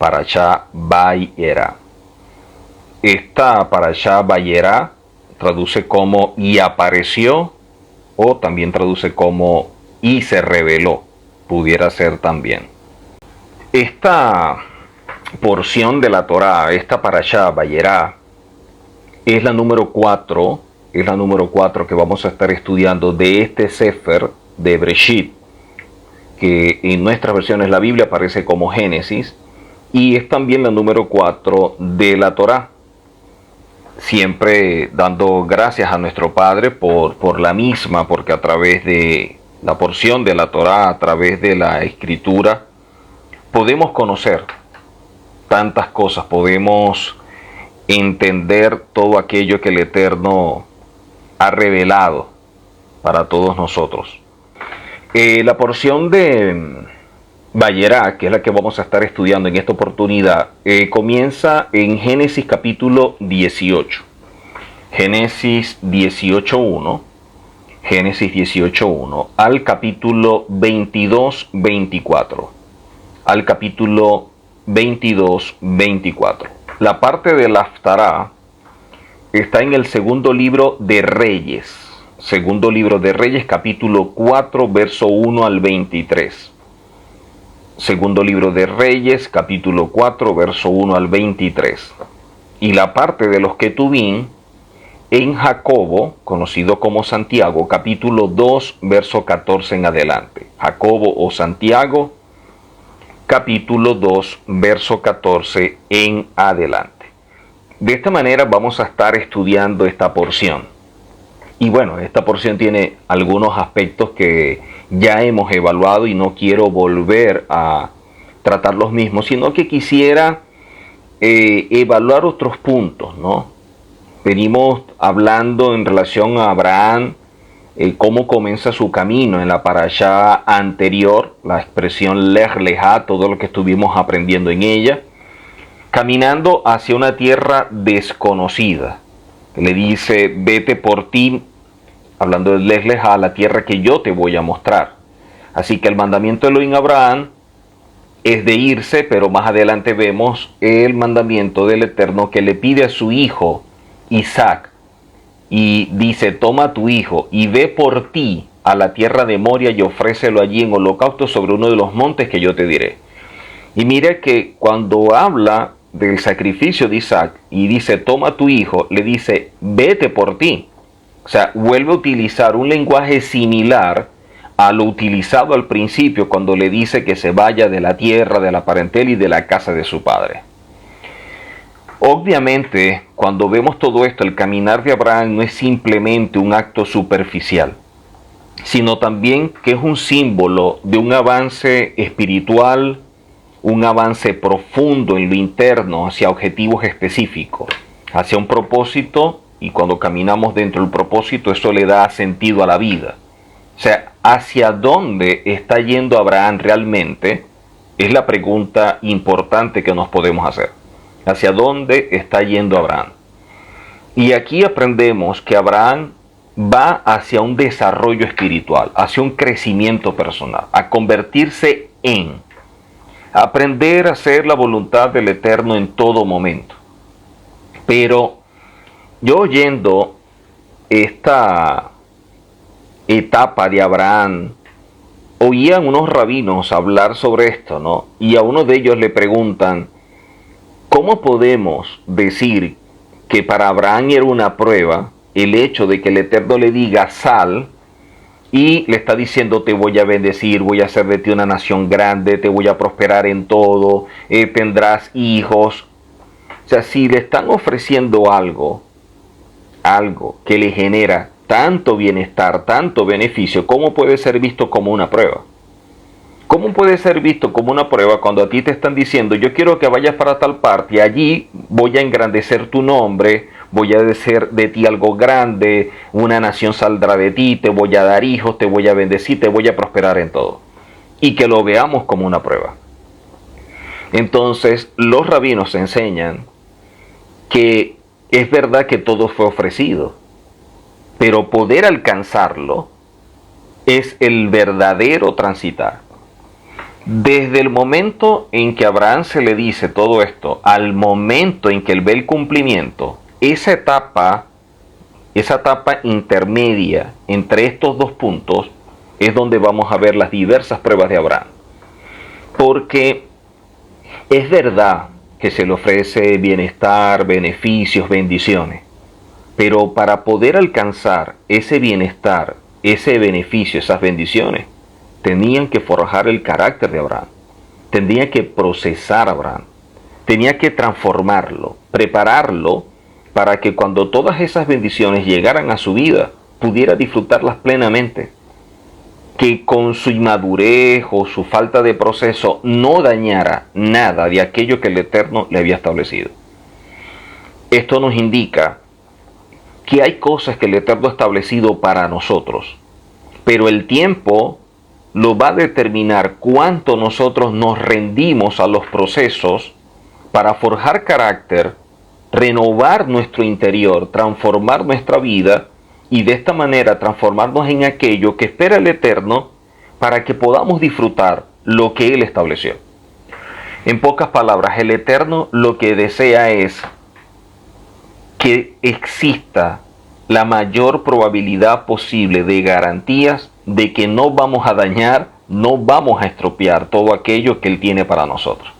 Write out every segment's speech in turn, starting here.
Parashá Vayera. Esta Parashá Vayera traduce como y apareció, o también traduce como y se reveló, pudiera ser también. Esta porción de la Torá, esta Parashá Vayera, es la número 4, que vamos a estar estudiando de este Sefer de Breshit, que en nuestras versiones la Biblia aparece como Génesis, y es también la número 4 de la Torá. Siempre dando gracias a nuestro Padre por la misma, porque a través de la porción de la Torá, a través de la Escritura, podemos conocer tantas cosas, podemos entender todo aquello que el Eterno ha revelado para todos nosotros. La porción de Vayera, que es la que vamos a estar estudiando en esta oportunidad, comienza en Génesis capítulo 18. Génesis 18.1. Génesis 18.1 al capítulo 22.24. Al capítulo 22.24. La parte del Haftará está en el segundo libro de Reyes. Segundo libro de Reyes, capítulo 4, verso 1 al 23. Segundo libro de Reyes, capítulo 4, verso 1 al 23. Y la parte de los Ketubín en Jacobo, conocido como Santiago, capítulo 2, verso 14 en adelante. Jacobo o Santiago, capítulo 2, verso 14 en adelante. De esta manera vamos a estar estudiando esta porción. Y bueno, esta porción tiene algunos aspectos que ya hemos evaluado y no quiero volver a tratar los mismos, sino que quisiera evaluar otros puntos, ¿no? Venimos hablando en relación a Abraham, cómo comienza su camino en la parashá anterior, la expresión Lech Lejá, todo lo que estuvimos aprendiendo en ella, caminando hacia una tierra desconocida. Le dice, vete por ti, hablando de Lech Lejá, la tierra que yo te voy a mostrar. Así que el mandamiento de Elohim a Abraham es de irse, pero más adelante vemos el mandamiento del Eterno que le pide a su hijo Isaac, y dice, toma tu hijo y ve por ti a la tierra de Moria y ofrécelo allí en holocausto sobre uno de los montes que yo te diré. Y mire que cuando habla del sacrificio de Isaac y dice, toma tu hijo, le dice, vete por ti. O sea, vuelve a utilizar un lenguaje similar a lo utilizado al principio cuando le dice que se vaya de la tierra, de la parentela y de la casa de su padre. Obviamente, cuando vemos todo esto, el caminar de Abraham no es simplemente un acto superficial, sino también que es un símbolo de un avance espiritual, un avance profundo en lo interno hacia objetivos específicos, hacia un propósito, y cuando caminamos dentro del propósito, eso le da sentido a la vida. O sea, ¿hacia dónde está yendo Abraham realmente? Es la pregunta importante que nos podemos hacer. ¿Hacia dónde está yendo Abraham? Y aquí aprendemos que Abraham va hacia un desarrollo espiritual, hacia un crecimiento personal, a convertirse en, aprender a hacer la voluntad del Eterno en todo momento. Pero yo oyendo esta etapa de Abraham, oían unos rabinos hablar sobre esto, ¿no? Y a uno de ellos le preguntan, ¿cómo podemos decir que para Abraham era una prueba el hecho de que el Eterno le diga sal y le está diciendo te voy a bendecir, voy a hacer de ti una nación grande, te voy a prosperar en todo, tendrás hijos? O sea, si le están ofreciendo algo que le genera tanto bienestar, tanto beneficio, ¿cómo puede ser visto como una prueba? ¿Cómo puede ser visto como una prueba cuando a ti te están diciendo, yo quiero que vayas para tal parte, allí voy a engrandecer tu nombre, voy a hacer de ti algo grande, una nación saldrá de ti, te voy a dar hijos, te voy a bendecir, te voy a prosperar en todo? Y que lo veamos como una prueba. Entonces, los rabinos enseñan que es verdad que todo fue ofrecido, pero poder alcanzarlo es el verdadero transitar. Desde el momento en que a Abraham se le dice todo esto, al momento en que él ve el cumplimiento, esa etapa intermedia entre estos dos puntos, es donde vamos a ver las diversas pruebas de Abraham. Porque es verdad que se le ofrece bienestar, beneficios, bendiciones, pero para poder alcanzar ese bienestar, ese beneficio, esas bendiciones, tenían que forjar el carácter de Abraham, tendría que procesar a Abraham, tenía que transformarlo, prepararlo para que cuando todas esas bendiciones llegaran a su vida, pudiera disfrutarlas plenamente, que con su inmadurez o su falta de proceso no dañara nada de aquello que el Eterno le había establecido. Esto nos indica que hay cosas que el Eterno ha establecido para nosotros, pero el tiempo lo va a determinar cuánto nosotros nos rendimos a los procesos para forjar carácter, renovar nuestro interior, transformar nuestra vida y de esta manera transformarnos en aquello que espera el Eterno para que podamos disfrutar lo que Él estableció. En pocas palabras, el Eterno lo que desea es que exista la mayor probabilidad posible de garantías de que no vamos a dañar, no vamos a estropear todo aquello que Él tiene para nosotros.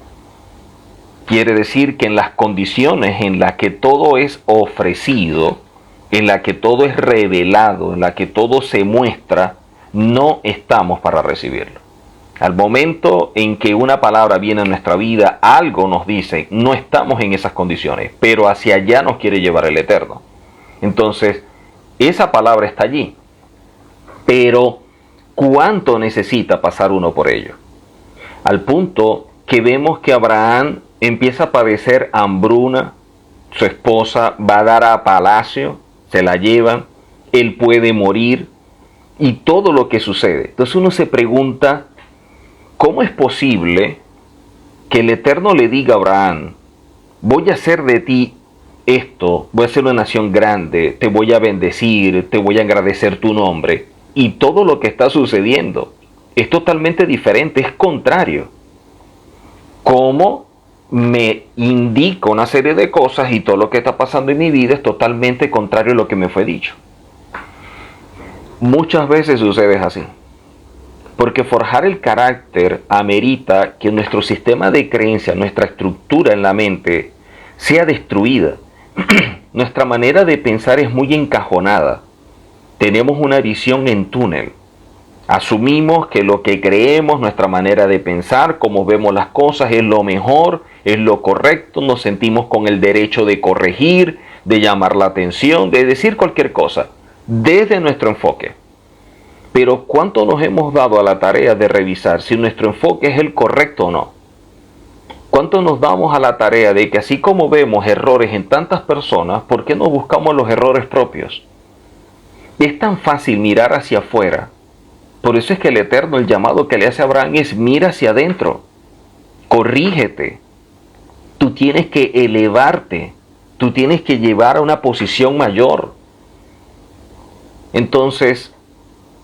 Quiere decir que en las condiciones en las que todo es ofrecido, en las que todo es revelado, en las que todo se muestra, no estamos para recibirlo. Al momento en que una palabra viene a nuestra vida, algo nos dice, no estamos en esas condiciones, pero hacia allá nos quiere llevar el Eterno. Entonces, esa palabra está allí, pero ¿cuánto necesita pasar uno por ello? Al punto que vemos que Abraham empieza a padecer hambruna, su esposa va a dar a palacio, se la llevan, él puede morir y todo lo que sucede. Entonces uno se pregunta, ¿cómo es posible que el Eterno le diga a Abraham, voy a hacer de ti esto, voy a ser una nación grande, te voy a bendecir, te voy a agradecer tu nombre, y todo lo que está sucediendo es totalmente diferente, es contrario? ¿Cómo me indica una serie de cosas y todo lo que está pasando en mi vida es totalmente contrario a lo que me fue dicho? Muchas veces sucede así, porque forjar el carácter amerita que nuestro sistema de creencia, nuestra estructura en la mente sea destruida. Nuestra manera de pensar es muy encajonada. Tenemos una visión en túnel. Asumimos que lo que creemos, nuestra manera de pensar, cómo vemos las cosas, es lo mejor, es lo correcto. Nos sentimos con el derecho de corregir, de llamar la atención, de decir cualquier cosa, desde nuestro enfoque. Pero ¿cuánto nos hemos dado a la tarea de revisar si nuestro enfoque es el correcto o no? ¿Cuánto nos damos a la tarea de que así como vemos errores en tantas personas, ¿por qué no buscamos los errores propios? Es tan fácil mirar hacia afuera. Por eso es que el Eterno, el llamado que le hace a Abraham es mira hacia adentro, corrígete. Tú tienes que elevarte, tú tienes que llevar a una posición mayor. Entonces,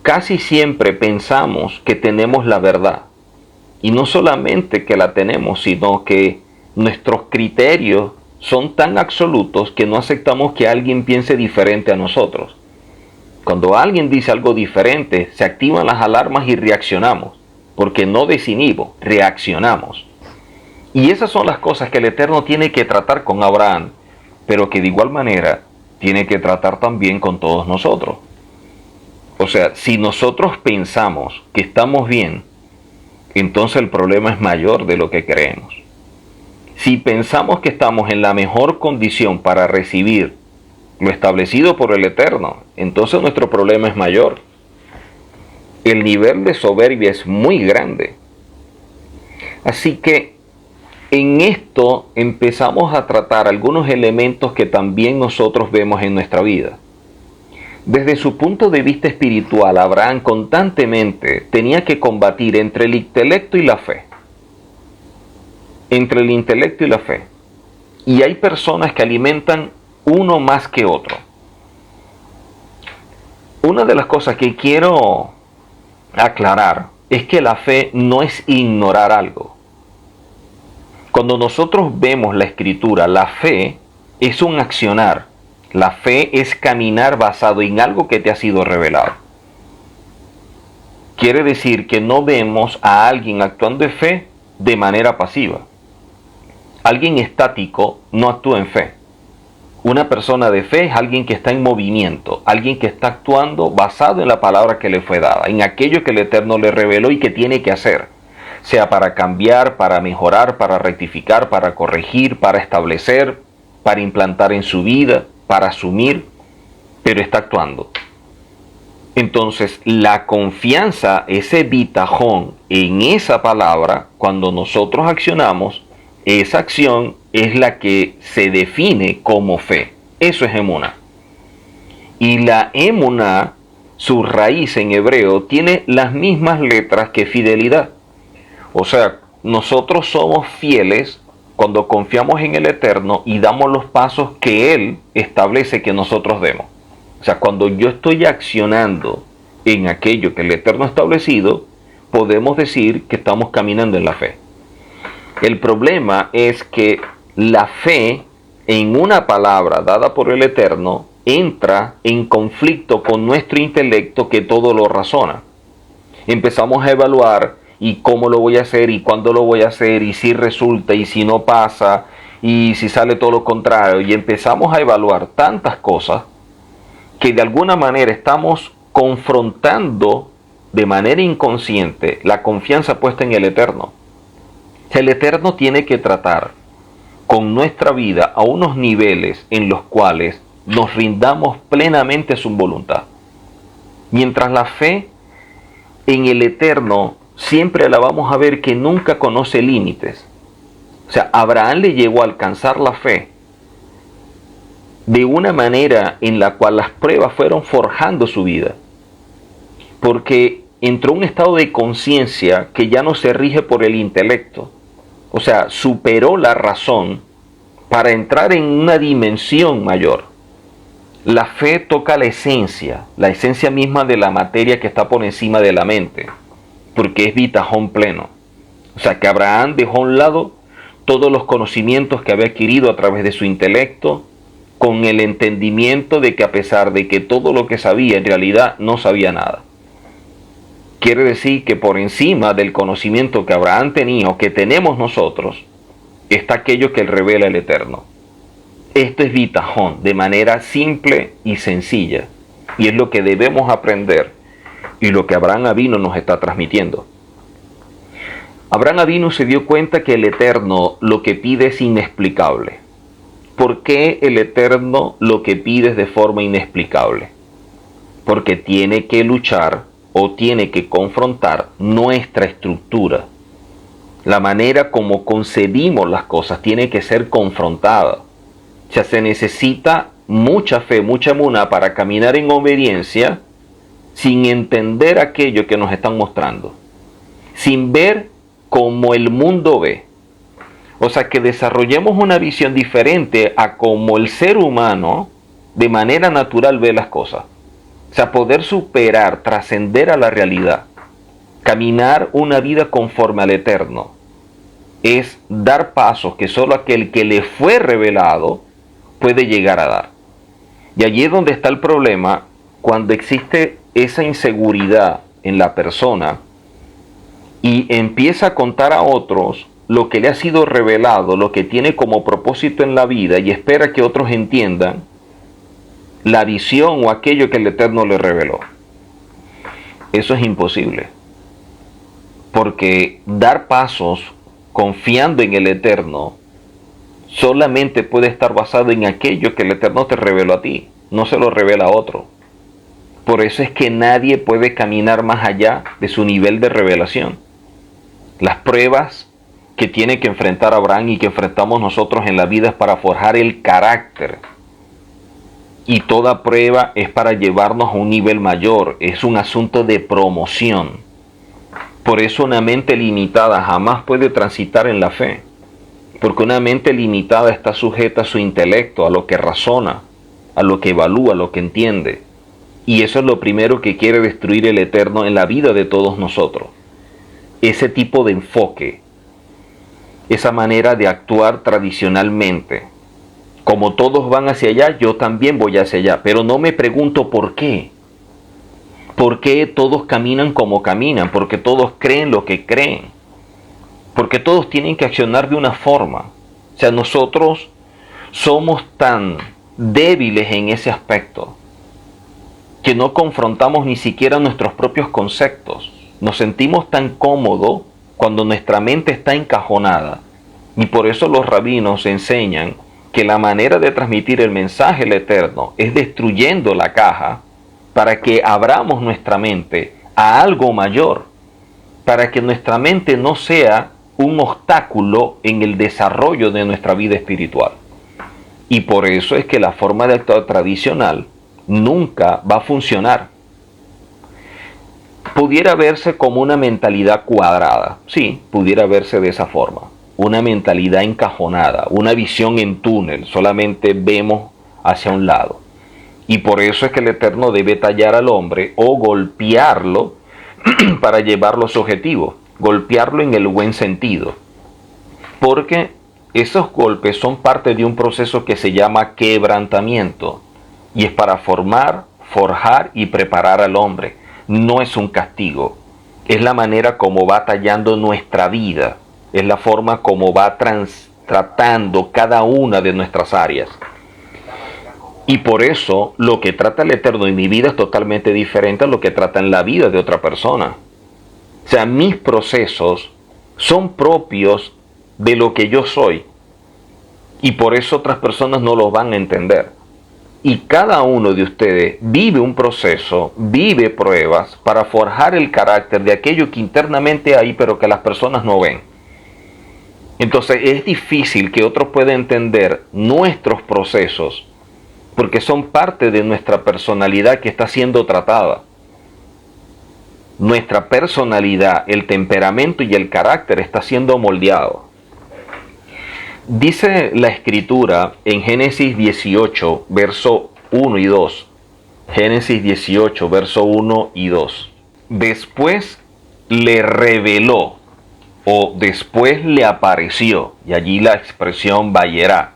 casi siempre pensamos que tenemos la verdad. Y no solamente que la tenemos, sino que nuestros criterios son tan absolutos que no aceptamos que alguien piense diferente a nosotros. Cuando alguien dice algo diferente, se activan las alarmas y reaccionamos, porque no desinhibimos, reaccionamos. Y esas son las cosas que el Eterno tiene que tratar con Abraham, pero que de igual manera tiene que tratar también con todos nosotros. O sea, si nosotros pensamos que estamos bien, entonces el problema es mayor de lo que creemos. Si pensamos que estamos en la mejor condición para recibir lo establecido por el Eterno, entonces nuestro problema es mayor. El nivel de soberbia es muy grande. Así que en esto empezamos a tratar algunos elementos que también nosotros vemos en nuestra vida. Desde su punto de vista espiritual, Abraham constantemente tenía que combatir entre el intelecto y la fe. Entre el intelecto y la fe. Y hay personas que alimentan uno más que otro. Una de las cosas que quiero aclarar es que la fe no es ignorar algo. Cuando nosotros vemos la escritura, la fe es un accionar. La fe es caminar basado en algo que te ha sido revelado. Quiere decir que no vemos a alguien actuando de fe de manera pasiva. Alguien estático no actúa en fe. Una persona de fe es alguien que está en movimiento, alguien que está actuando basado en la palabra que le fue dada, en aquello que el Eterno le reveló y que tiene que hacer, sea para cambiar, para mejorar, para rectificar, para corregir, para establecer, para implantar en su vida, para asumir, pero está actuando. Entonces, la confianza, ese bitajón en esa palabra, cuando nosotros accionamos, esa acción es la que se define como fe. Eso es emuná. Y la emuná, su raíz en hebreo, tiene las mismas letras que fidelidad. O sea, nosotros somos fieles cuando confiamos en el Eterno y damos los pasos que Él establece que nosotros demos. O sea, cuando yo estoy accionando en aquello que el Eterno ha establecido, podemos decir que estamos caminando en la fe. El problema es que la fe en una palabra dada por el Eterno entra en conflicto con nuestro intelecto que todo lo razona. Empezamos a evaluar y cómo lo voy a hacer y cuándo lo voy a hacer y si resulta y si no pasa y si sale todo lo contrario, y empezamos a evaluar tantas cosas que de alguna manera estamos confrontando de manera inconsciente la confianza puesta en el Eterno. El Eterno tiene que tratar con nuestra vida a unos niveles en los cuales nos rindamos plenamente a su voluntad. Mientras la fe en el Eterno siempre la vamos a ver que nunca conoce límites. O sea, Abraham le llegó a alcanzar la fe de una manera en la cual las pruebas fueron forjando su vida. Porque entró en un estado de conciencia que ya no se rige por el intelecto. O sea, superó la razón para entrar en una dimensión mayor. La fe toca la esencia misma de la materia que está por encima de la mente, porque es bitajón pleno. O sea, que Abraham dejó a un lado todos los conocimientos que había adquirido a través de su intelecto, con el entendimiento de que a pesar de que todo lo que sabía, en realidad no sabía nada. Quiere decir que por encima del conocimiento que Abraham tenía o que tenemos nosotros, está aquello que revela el Eterno. Esto es bitajón, de manera simple y sencilla. Y es lo que debemos aprender y lo que Abraham Avinu nos está transmitiendo. Abraham Avinu se dio cuenta que el Eterno lo que pide es inexplicable. ¿Por qué el Eterno lo que pide es de forma inexplicable? Porque tiene que luchar o tiene que confrontar nuestra estructura. La manera como concebimos las cosas tiene que ser confrontada. O sea, se necesita mucha fe, mucha emuná para caminar en obediencia sin entender aquello que nos están mostrando, sin ver como el mundo ve. O sea, que desarrollemos una visión diferente a como el ser humano de manera natural ve las cosas. O sea, poder superar, trascender a la realidad, caminar una vida conforme al Eterno, es dar pasos que solo aquel que le fue revelado puede llegar a dar. Y allí es donde está el problema, cuando existe esa inseguridad en la persona y empieza a contar a otros lo que le ha sido revelado, lo que tiene como propósito en la vida, y espera que otros entiendan la visión o aquello que el Eterno le reveló. Eso es imposible, porque dar pasos confiando en el Eterno solamente puede estar basado en aquello que el Eterno te reveló a ti, no se lo revela a otro. Por eso es que nadie puede caminar más allá de su nivel de revelación. Las pruebas que tiene que enfrentar Abraham y que enfrentamos nosotros en la vida es para forjar el carácter. Y toda prueba es para llevarnos a un nivel mayor, es un asunto de promoción. Por eso una mente limitada jamás puede transitar en la fe, porque una mente limitada está sujeta a su intelecto, a lo que razona, a lo que evalúa, a lo que entiende. Y eso es lo primero que quiere destruir el Eterno en la vida de todos nosotros. ese tipo de enfoque, esa manera de actuar tradicionalmente. Como todos van hacia allá, yo también voy hacia allá, pero no me pregunto por qué. ¿Por qué todos caminan como caminan? ¿Por qué todos creen lo que creen? ¿Por qué todos tienen que accionar de una forma? O sea, nosotros somos tan débiles en ese aspecto que no confrontamos ni siquiera nuestros propios conceptos. Nos sentimos tan cómodos cuando nuestra mente está encajonada. Y por eso los rabinos enseñan que la manera de transmitir el mensaje del Eterno es destruyendo la caja para que abramos nuestra mente a algo mayor, para que nuestra mente no sea un obstáculo en el desarrollo de nuestra vida espiritual. Y por eso es que la forma de actuar tradicional nunca va a funcionar. Pudiera verse como una mentalidad cuadrada, sí, pudiera verse de esa forma, una mentalidad encajonada, una visión en túnel, solamente vemos hacia un lado. Y por eso es que el Eterno debe tallar al hombre o golpearlo para llevarlo a su objetivo, golpearlo en el buen sentido, porque esos golpes son parte de un proceso que se llama quebrantamiento, y es para formar, forjar y preparar al hombre. No es un castigo, es la manera como va tallando nuestra vida, es la forma como va tratando cada una de nuestras áreas. Y por eso lo que trata el Eterno en mi vida es totalmente diferente a lo que trata en la vida de otra persona. O sea, mis procesos son propios de lo que yo soy, y por eso otras personas no los van a entender. Y cada uno de ustedes vive un proceso, vive pruebas para forjar el carácter de aquello que internamente hay, pero que las personas no ven. Entonces es difícil que otros puedan entender nuestros procesos, porque son parte de nuestra personalidad que está siendo tratada. Nuestra personalidad, el temperamento y el carácter está siendo moldeado. Dice la escritura en Génesis 18, verso 1 y 2. Génesis 18, verso 1 y 2. Después le reveló, o después le apareció, y allí la expresión vayerá,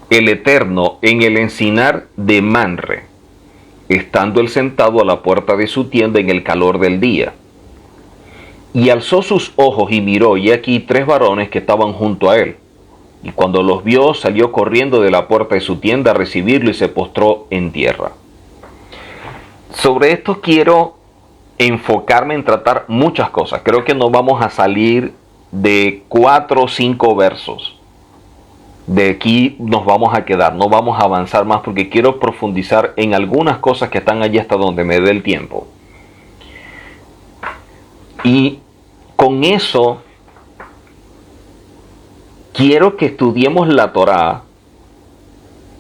el Eterno en el encinar de Manre, estando él sentado a la puerta de su tienda en el calor del día. Y alzó sus ojos y miró, y aquí 3 varones que estaban junto a él. Y cuando los vio, salió corriendo de la puerta de su tienda a recibirlo y se postró en tierra. Sobre esto quiero enfocarme en tratar muchas cosas. Creo que no vamos a salir de 4 o 5 versos. De aquí nos vamos a quedar, no vamos a avanzar más porque quiero profundizar en algunas cosas que están allí hasta donde me dé el tiempo. Y con eso quiero que estudiemos la Torá,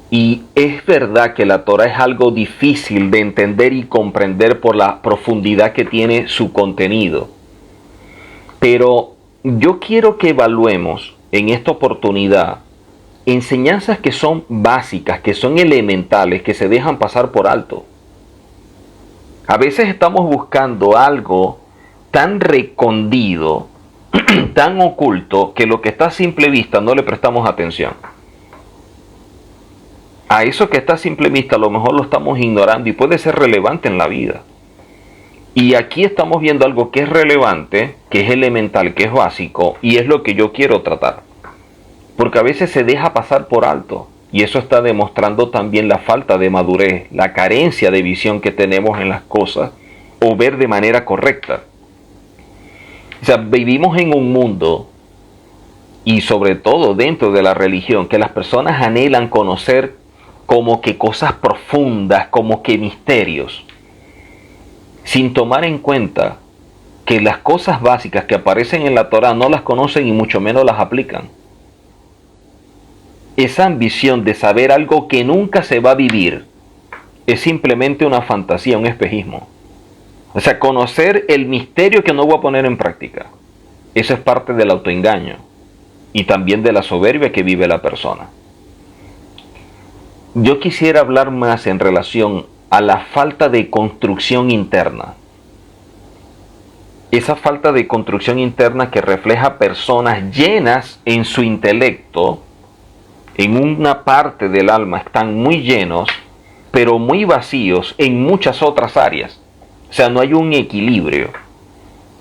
y es verdad que la Torá es algo difícil de entender y comprender por la profundidad que tiene su contenido. Pero yo quiero que evaluemos en esta oportunidad enseñanzas que son básicas, que son elementales, que se dejan pasar por alto. A veces estamos buscando algo tan recondito, tan oculto, que lo que está a simple vista no le prestamos atención. A eso que está a simple vista a lo mejor lo estamos ignorando y puede ser relevante en la vida. Y aquí estamos viendo algo que es relevante, que es elemental, que es básico, y es lo que yo quiero tratar. Porque a veces se deja pasar por alto, y eso está demostrando también la falta de madurez, la carencia de visión que tenemos en las cosas, o ver de manera correcta. O sea, vivimos en un mundo, y sobre todo dentro de la religión, que las personas anhelan conocer como que cosas profundas, como que misterios, sin tomar en cuenta que las cosas básicas que aparecen en la Torá no las conocen y mucho menos las aplican. Esa ambición de saber algo que nunca se va a vivir es simplemente una fantasía, un espejismo. O sea, conocer el misterio que no voy a poner en práctica. Eso es parte del autoengaño y también de la soberbia que vive la persona. Yo quisiera hablar más en relación a la falta de construcción interna. esa falta de construcción interna que refleja personas llenas en su intelecto, en una parte del alma están muy llenos, pero muy vacíos en muchas otras áreas. O sea, no hay un equilibrio.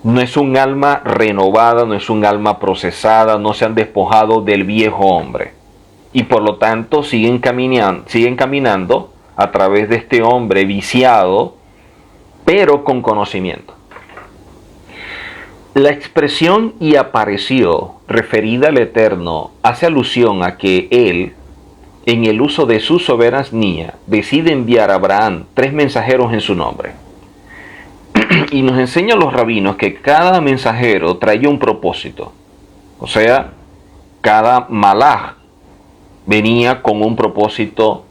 No es un alma renovada, no es un alma procesada, no se han despojado del viejo hombre. Y por lo tanto siguen caminando a través de este hombre viciado, pero con conocimiento. La expresión "y apareció", referida al Eterno, hace alusión a que Él, en el uso de su soberanía, decide enviar a Abraham 3 mensajeros en su nombre. Y nos enseñan los rabinos que cada mensajero traía un propósito. O sea, cada malaj venía con un propósito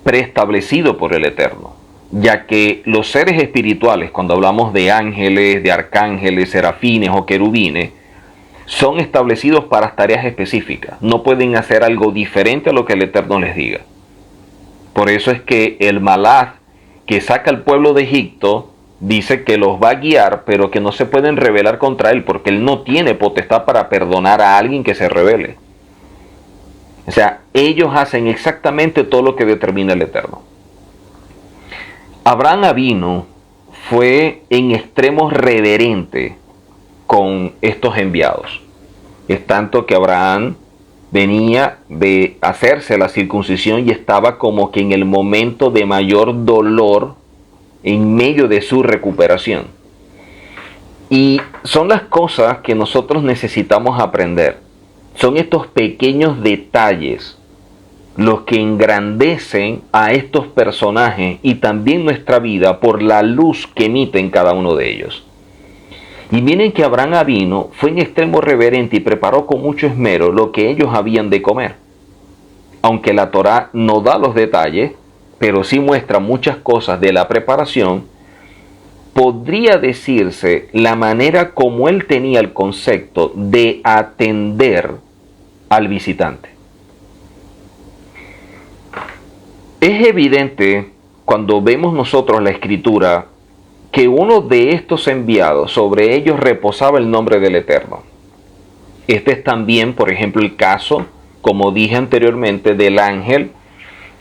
preestablecido por el Eterno, ya que los seres espirituales, cuando hablamos de ángeles, de arcángeles, serafines o querubines, son establecidos para tareas específicas. No pueden hacer algo diferente a lo que el Eterno les diga. Por eso es que el malaj que saca al pueblo de Egipto dice que los va a guiar, pero que no se pueden rebelar contra él, porque él no tiene potestad para perdonar a alguien que se rebele. O sea, ellos hacen exactamente todo lo que determina el Eterno. Abraham Avinu fue en extremo reverente con estos enviados. Es tanto que Abraham venía de hacerse la circuncisión y estaba como que en el momento de mayor dolor en medio de su recuperación. Y son las cosas que nosotros necesitamos aprender. Son estos pequeños detalles los que engrandecen a estos personajes y también nuestra vida por la luz que emiten cada uno de ellos. Y miren que Abraham Avinu fue en extremo reverente y preparó con mucho esmero lo que ellos habían de comer. Aunque la Torá no da los detalles, pero sí muestra muchas cosas de la preparación, podría decirse la manera como él tenía el concepto de atender al visitante. Es evidente cuando vemos nosotros la escritura que uno de estos enviados, sobre ellos reposaba el nombre del Eterno. Este es también, por ejemplo, el caso, como dije anteriormente, del ángel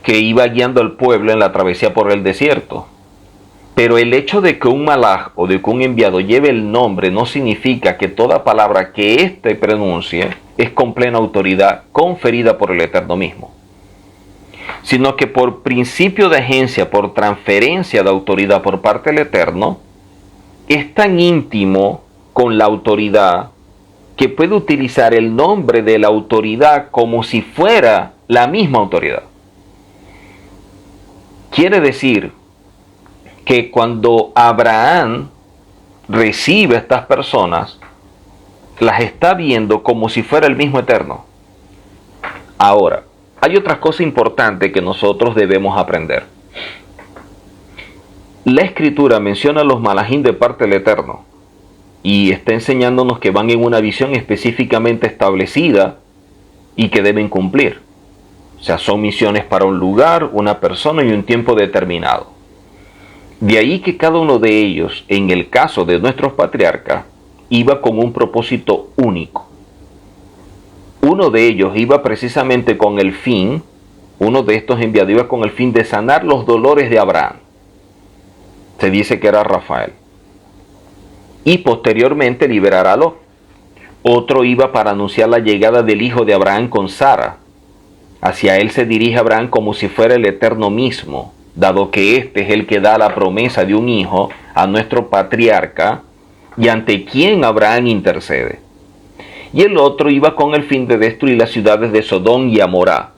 que iba guiando al pueblo en la travesía por el desierto. Pero el hecho de que un malaj o de que un enviado lleve el nombre no significa que toda palabra que éste pronuncie es con plena autoridad conferida por el Eterno mismo, sino que por principio de agencia, por transferencia de autoridad por parte del Eterno, es tan íntimo con la autoridad que puede utilizar el nombre de la autoridad como si fuera la misma autoridad. Quiere decir que cuando Abraham recibe a estas personas, las está viendo como si fuera el mismo Eterno. Ahora, hay otra cosa importante que nosotros debemos aprender. La Escritura menciona a los malajim de parte del Eterno y está enseñándonos que van en una visión específicamente establecida y que deben cumplir. O sea, son misiones para un lugar, una persona y un tiempo determinado. De ahí que cada uno de ellos, en el caso de nuestros patriarcas, iba con un propósito único. Uno de ellos iba precisamente con el fin, uno de estos enviados iba con el fin de sanar los dolores de Abraham. Se dice que era Rafael. Y posteriormente liberar a Lot. Otro iba para anunciar la llegada del hijo de Abraham con Sara. Hacia él se dirige Abraham como si fuera el Eterno mismo, dado que este es el que da la promesa de un hijo a nuestro patriarca y ante quien Abraham intercede. Y el otro iba con el fin de destruir las ciudades de Sodom y Amorá,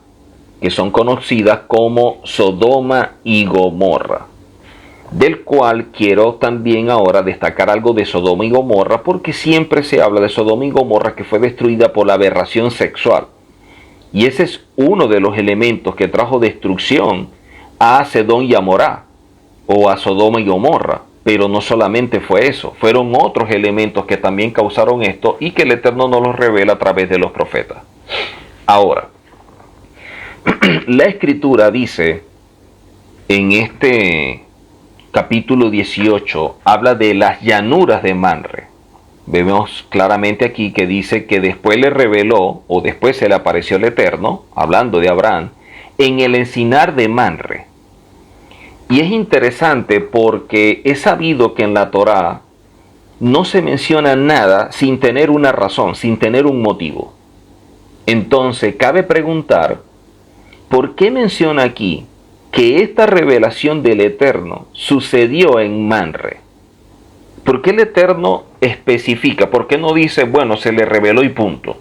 que son conocidas como Sodoma y Gomorra, del cual quiero también ahora destacar algo de Sodoma y Gomorra, porque siempre se habla de Sodoma y Gomorra que fue destruida por la aberración sexual. Y ese es uno de los elementos que trajo destrucción a Sedón y Amorá, o a Sodoma y Gomorra. Pero no solamente fue eso, fueron otros elementos que también causaron esto y que el Eterno nos los revela a través de los profetas. Ahora, la Escritura dice en este capítulo 18, habla de las llanuras de Manre. Vemos claramente aquí que dice que después le reveló, o después se le apareció el Eterno, hablando de Abraham, en el encinar de Manre. Y es interesante porque es sabido que en la Torá no se menciona nada sin tener una razón, sin tener un motivo. Entonces cabe preguntar, ¿por qué menciona aquí que esta revelación del Eterno sucedió en Manre? ¿Por qué el Eterno especifica? ¿Por qué no dice, bueno, se le reveló y punto?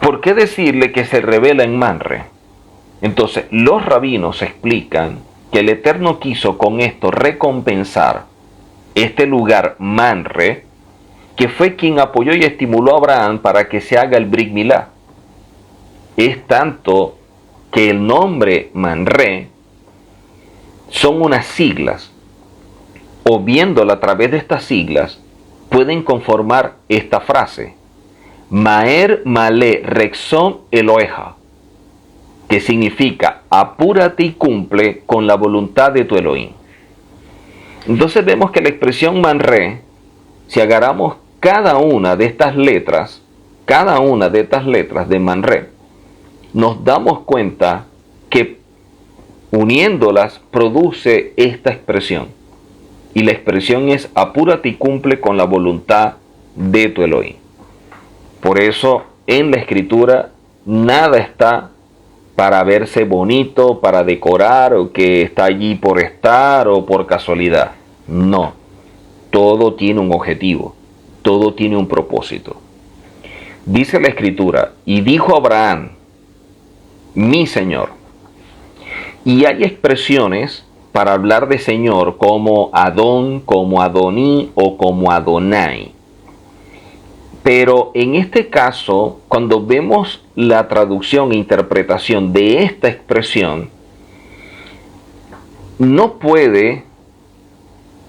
¿Por qué decirle que se revela en Manre? Entonces, los rabinos explican que el Eterno quiso con esto recompensar este lugar Manre, que fue quien apoyó y estimuló a Abraham para que se haga el Brit Milá. Es tanto que el nombre Manre son unas siglas, o viéndola a través de estas siglas, pueden conformar esta frase: Maer Male Rexon Eloheja, que significa apúrate y cumple con la voluntad de tu Elohim. Entonces vemos que la expresión Manre, si agarramos cada una de estas letras de Manre, nos damos cuenta que uniéndolas produce esta expresión. Y la expresión es apúrate y cumple con la voluntad de tu Elohim. Por eso en la escritura nada está para verse bonito, para decorar, o que está allí por estar o por casualidad. No, todo tiene un objetivo, todo tiene un propósito. Dice la escritura, y dijo Abraham, mi Señor. Y hay expresiones para hablar de Señor como Adón, como Adoní o como Adonai. Pero en este caso, cuando vemos la traducción e interpretación de esta expresión, no puede,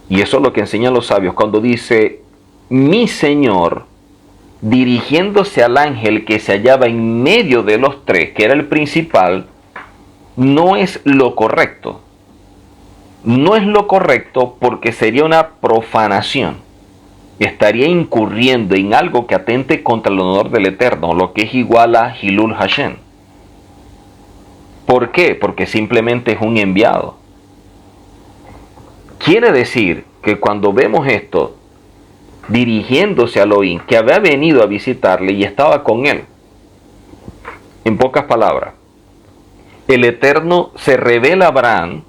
y eso es lo que enseñan los sabios, cuando dice mi Señor, dirigiéndose al ángel que se hallaba en medio de los tres, que era el principal, no es lo correcto. No es lo correcto porque sería una profanación. Estaría incurriendo en algo que atente contra el honor del Eterno, lo que es igual a Hilul Hashem. ¿Por qué? Porque simplemente es un enviado. Quiere decir que cuando vemos esto, dirigiéndose a Elohim, que había venido a visitarle y estaba con él, en pocas palabras, el Eterno se revela a Abraham,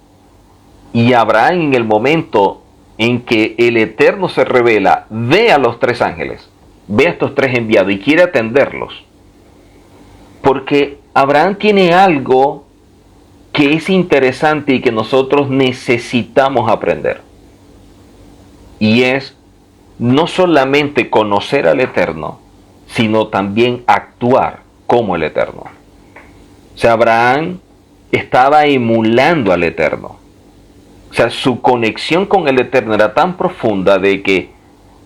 y Abraham, en el momento en que el Eterno se revela, ve a los tres ángeles, ve a estos tres enviados y quiere atenderlos. Porque Abraham tiene algo que es interesante y que nosotros necesitamos aprender. Y es no solamente conocer al Eterno, sino también actuar como el Eterno. O sea, Abraham estaba emulando al Eterno. O sea, su conexión con el Eterno era tan profunda de que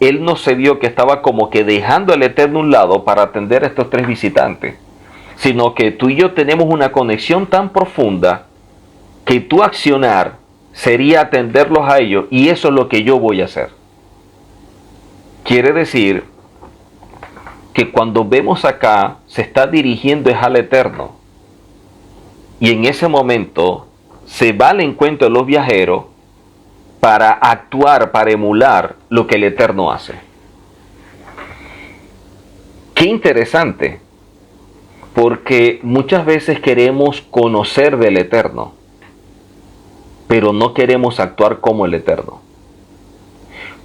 él no se vio que estaba como que dejando al Eterno a un lado para atender a estos tres visitantes, sino que tú y yo tenemos una conexión tan profunda que tu accionar sería atenderlos a ellos, y eso es lo que yo voy a hacer. Quiere decir que cuando vemos acá, se está dirigiendo es al Eterno, y en ese momento se va al encuentro de los viajeros para actuar, para emular lo que el Eterno hace. Qué interesante, porque muchas veces queremos conocer del Eterno, pero no queremos actuar como el Eterno.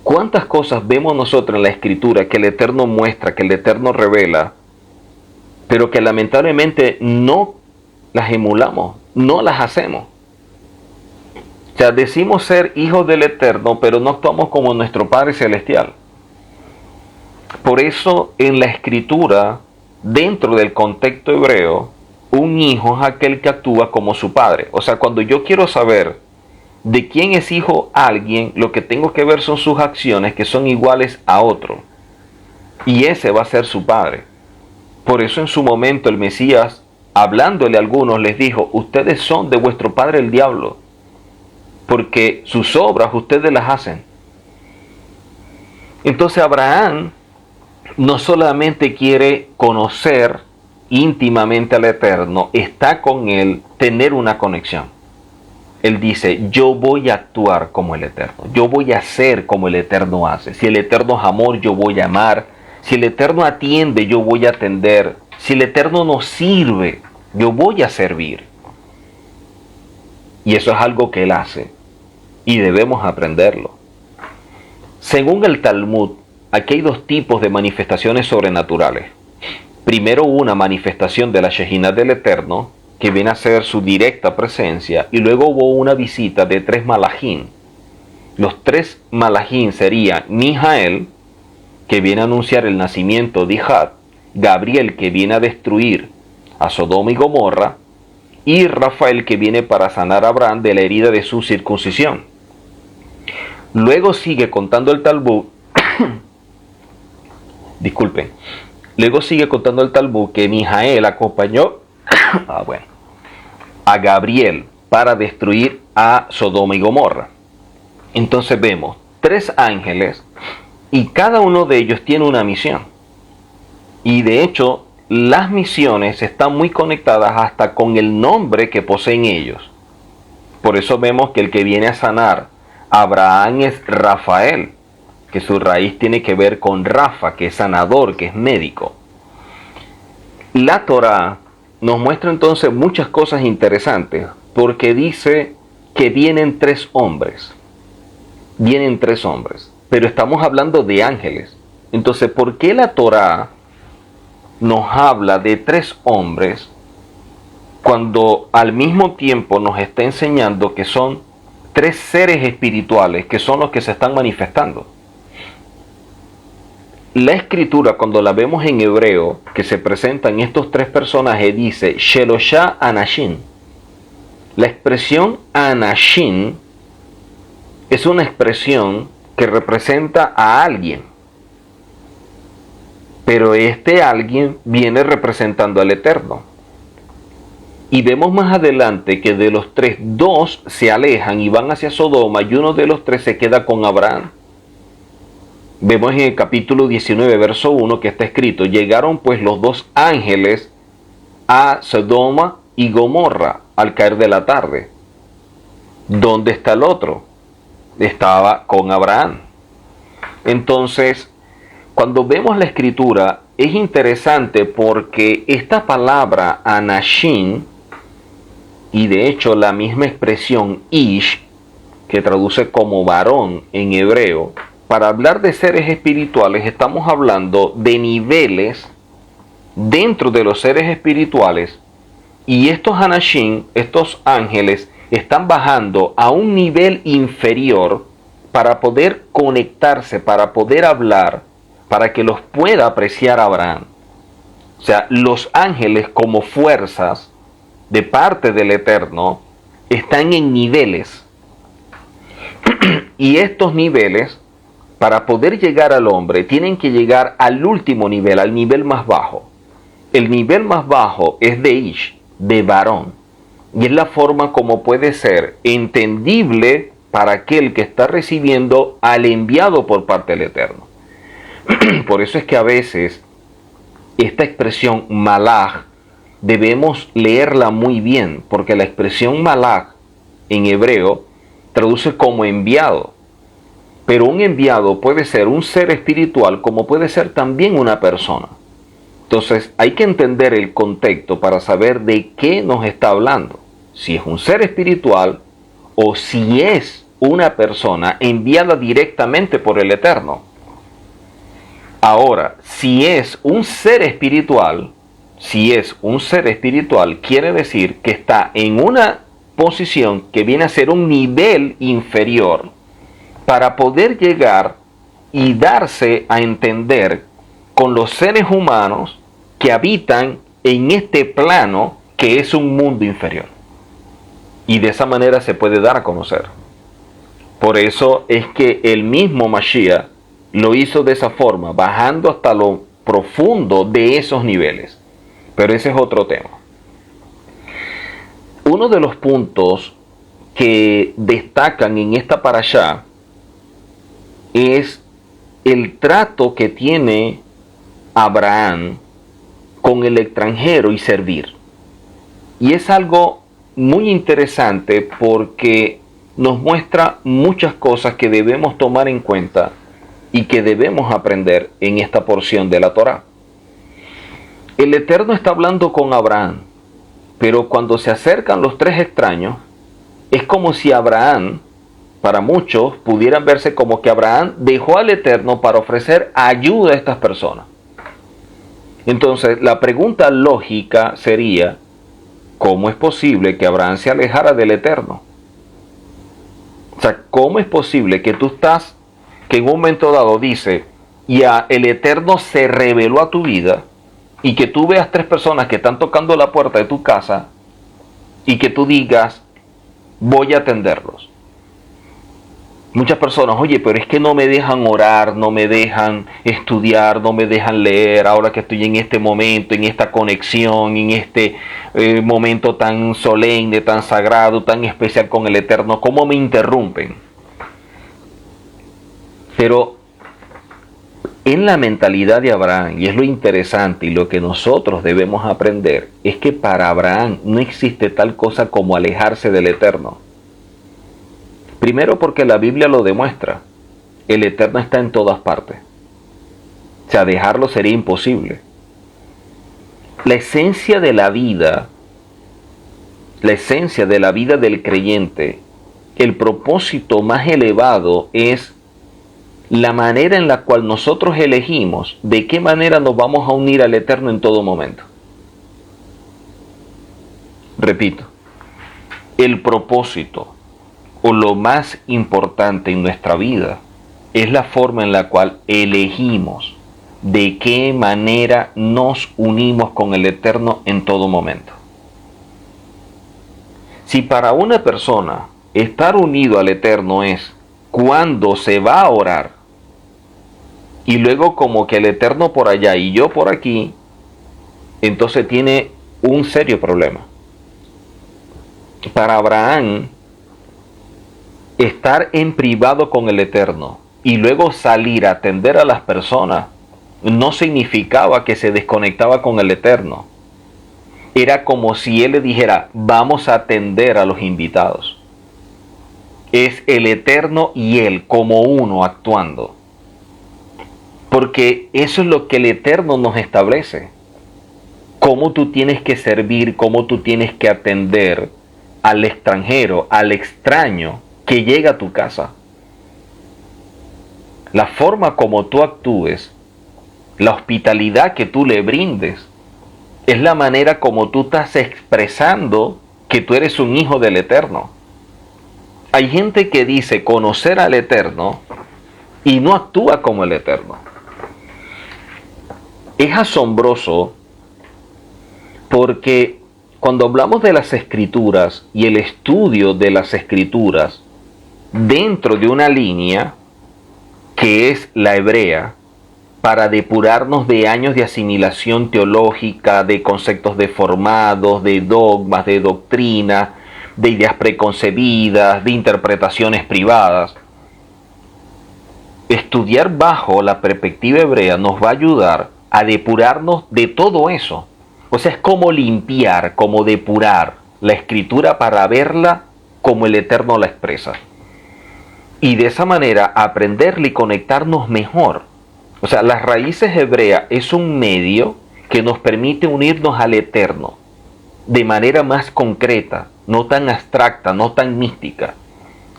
¿Cuántas cosas vemos nosotros en la Escritura que el Eterno muestra, que el Eterno revela, pero que lamentablemente no las emulamos, no las hacemos? O sea, decimos ser hijos del Eterno, pero no actuamos como nuestro Padre Celestial. Por eso, en la Escritura, dentro del contexto hebreo, un hijo es aquel que actúa como su padre. O sea, cuando yo quiero saber de quién es hijo alguien, lo que tengo que ver son sus acciones que son iguales a otro. Y ese va a ser su padre. Por eso en su momento el Mesías, hablándole a algunos, les dijo, ustedes son de vuestro padre el diablo, porque sus obras ustedes las hacen. Entonces Abraham no solamente quiere conocer íntimamente al Eterno, está con Él, tener una conexión. Él dice, yo voy a actuar como el Eterno, yo voy a hacer como el Eterno hace. Si el Eterno es amor, yo voy a amar. Si el Eterno atiende, yo voy a atender. Si el Eterno nos sirve, yo voy a servir. Y eso es algo que Él hace y debemos aprenderlo. Según el Talmud, aquí hay dos tipos de manifestaciones sobrenaturales. Primero, una manifestación de la Shejinah del Eterno, que viene a ser su directa presencia, y luego hubo una visita de 3 malajim. Los 3 malajim serían Mijael, que viene a anunciar el nacimiento de Ihad, Gabriel, que viene a destruir a Sodoma y Gomorra, y Rafael, que viene para sanar a Abraham de la herida de su circuncisión. Luego sigue contando el Talmud, disculpen, luego sigue contando el Talmud que Mijael acompañó a Gabriel para destruir a Sodoma y Gomorra. Entonces vemos 3 ángeles y cada uno de ellos tiene una misión. Y de hecho, las misiones están muy conectadas hasta con el nombre que poseen ellos. Por eso vemos que el que viene a sanar a Abraham es Rafael, que su raíz tiene que ver con Rafa, que es sanador, que es médico. La Torá nos muestra entonces muchas cosas interesantes, porque dice que vienen 3 hombres. Vienen 3 hombres, pero estamos hablando de ángeles. Entonces, ¿por qué la Torá nos habla de 3 hombres cuando al mismo tiempo nos está enseñando que son 3 seres espirituales que son los que se están manifestando? La escritura, cuando la vemos en hebreo, que se presentan estos 3 personajes, dice Shelosha Anashin. La expresión Anashin es una expresión que representa a alguien, pero este alguien viene representando al Eterno. Y vemos más adelante que de los 3, 2 se alejan y van hacia Sodoma y uno de los 3 se queda con Abraham. Vemos en el capítulo 19, verso 1, que está escrito, llegaron pues los 2 ángeles a Sodoma y Gomorra al caer de la tarde. ¿Dónde está el otro? Estaba con Abraham. Entonces, cuando vemos la escritura, es interesante porque esta palabra anashin, y de hecho la misma expresión ish, que traduce como varón en hebreo, para hablar de seres espirituales estamos hablando de niveles dentro de los seres espirituales, y estos anashim, estos ángeles, están bajando a un nivel inferior para poder conectarse, para poder hablar, para que los pueda apreciar Abraham. O sea, los ángeles como fuerzas de parte del Eterno están en niveles. Y estos niveles, para poder llegar al hombre, tienen que llegar al último nivel, al nivel más bajo. El nivel más bajo es de Ish, de varón. Y es la forma como puede ser entendible para aquel que está recibiendo al enviado por parte del Eterno. Por eso es que a veces esta expresión malach debemos leerla muy bien, porque la expresión malach en hebreo traduce como enviado. Pero un enviado puede ser un ser espiritual como puede ser también una persona. Entonces hay que entender el contexto para saber de qué nos está hablando. Si es un ser espiritual o si es una persona enviada directamente por el Eterno. Ahora, si es un ser espiritual, quiere decir que está en una posición que viene a ser un nivel inferior para poder llegar y darse a entender con los seres humanos que habitan en este plano que es un mundo inferior. Y de esa manera se puede dar a conocer. Por eso es que el mismo Mashiach lo hizo de esa forma, bajando hasta lo profundo de esos niveles. Pero ese es otro tema. Uno de los puntos que destacan en esta parashá es el trato que tiene Abraham con el extranjero y servir. Y es algo muy interesante porque nos muestra muchas cosas que debemos tomar en cuenta y que debemos aprender en esta porción de la Torá. El Eterno está hablando con Abraham, pero cuando se acercan los tres extraños, es como si Abraham, para muchos, pudieran verse como que Abraham dejó al Eterno para ofrecer ayuda a estas personas. Entonces, la pregunta lógica sería, ¿cómo es posible que Abraham se alejara del Eterno? O sea, ¿cómo es posible que tú estás, que en un momento dado dice, el Eterno se reveló a tu vida, y que tú veas tres personas que están tocando la puerta de tu casa, y que tú digas, voy a atenderlos? Muchas personas, oye, pero es que no me dejan orar, no me dejan estudiar, no me dejan leer, ahora que estoy en este momento, en esta conexión, en este momento tan solemne, tan sagrado, tan especial con el Eterno, ¿cómo me interrumpen? Pero en la mentalidad de Abraham, y es lo interesante y lo que nosotros debemos aprender, es que para Abraham no existe tal cosa como alejarse del Eterno. Primero porque la Biblia lo demuestra. El Eterno está en todas partes. O sea, dejarlo sería imposible. La esencia de la vida del creyente, el propósito más elevado es la manera en la cual nosotros elegimos de qué manera nos vamos a unir al Eterno en todo momento. Repito, el propósito o lo más importante en nuestra vida es la forma en la cual elegimos de qué manera nos unimos con el Eterno en todo momento. Si para una persona estar unido al Eterno es cuando se va a orar y luego como que el Eterno por allá y yo por aquí, entonces tiene un serio problema. Para Abraham, estar en privado con el Eterno y luego salir a atender a las personas no significaba que se desconectaba con el Eterno. Era como si él le dijera, vamos a atender a los invitados. Es el Eterno y él como uno actuando. Porque eso es lo que el Eterno nos establece. Cómo tú tienes que servir, cómo tú tienes que atender al extranjero, al extraño que llega a tu casa. La forma como tú actúes, la hospitalidad que tú le brindes, es la manera como tú estás expresando que tú eres un hijo del Eterno. Hay gente que dice conocer al Eterno y no actúa como el Eterno. Es asombroso porque cuando hablamos de las Escrituras y el estudio de las Escrituras dentro de una línea que es la hebrea, para depurarnos de años de asimilación teológica, de conceptos deformados, de dogmas, de doctrina, de ideas preconcebidas, de interpretaciones privadas. Estudiar bajo la perspectiva hebrea nos va a ayudar a depurarnos de todo eso. O sea, es como limpiar, como depurar la Escritura para verla como el Eterno la expresa. Y de esa manera aprenderla y conectarnos mejor. O sea, las raíces hebreas es un medio que nos permite unirnos al Eterno de manera más concreta, no tan abstracta, no tan mística,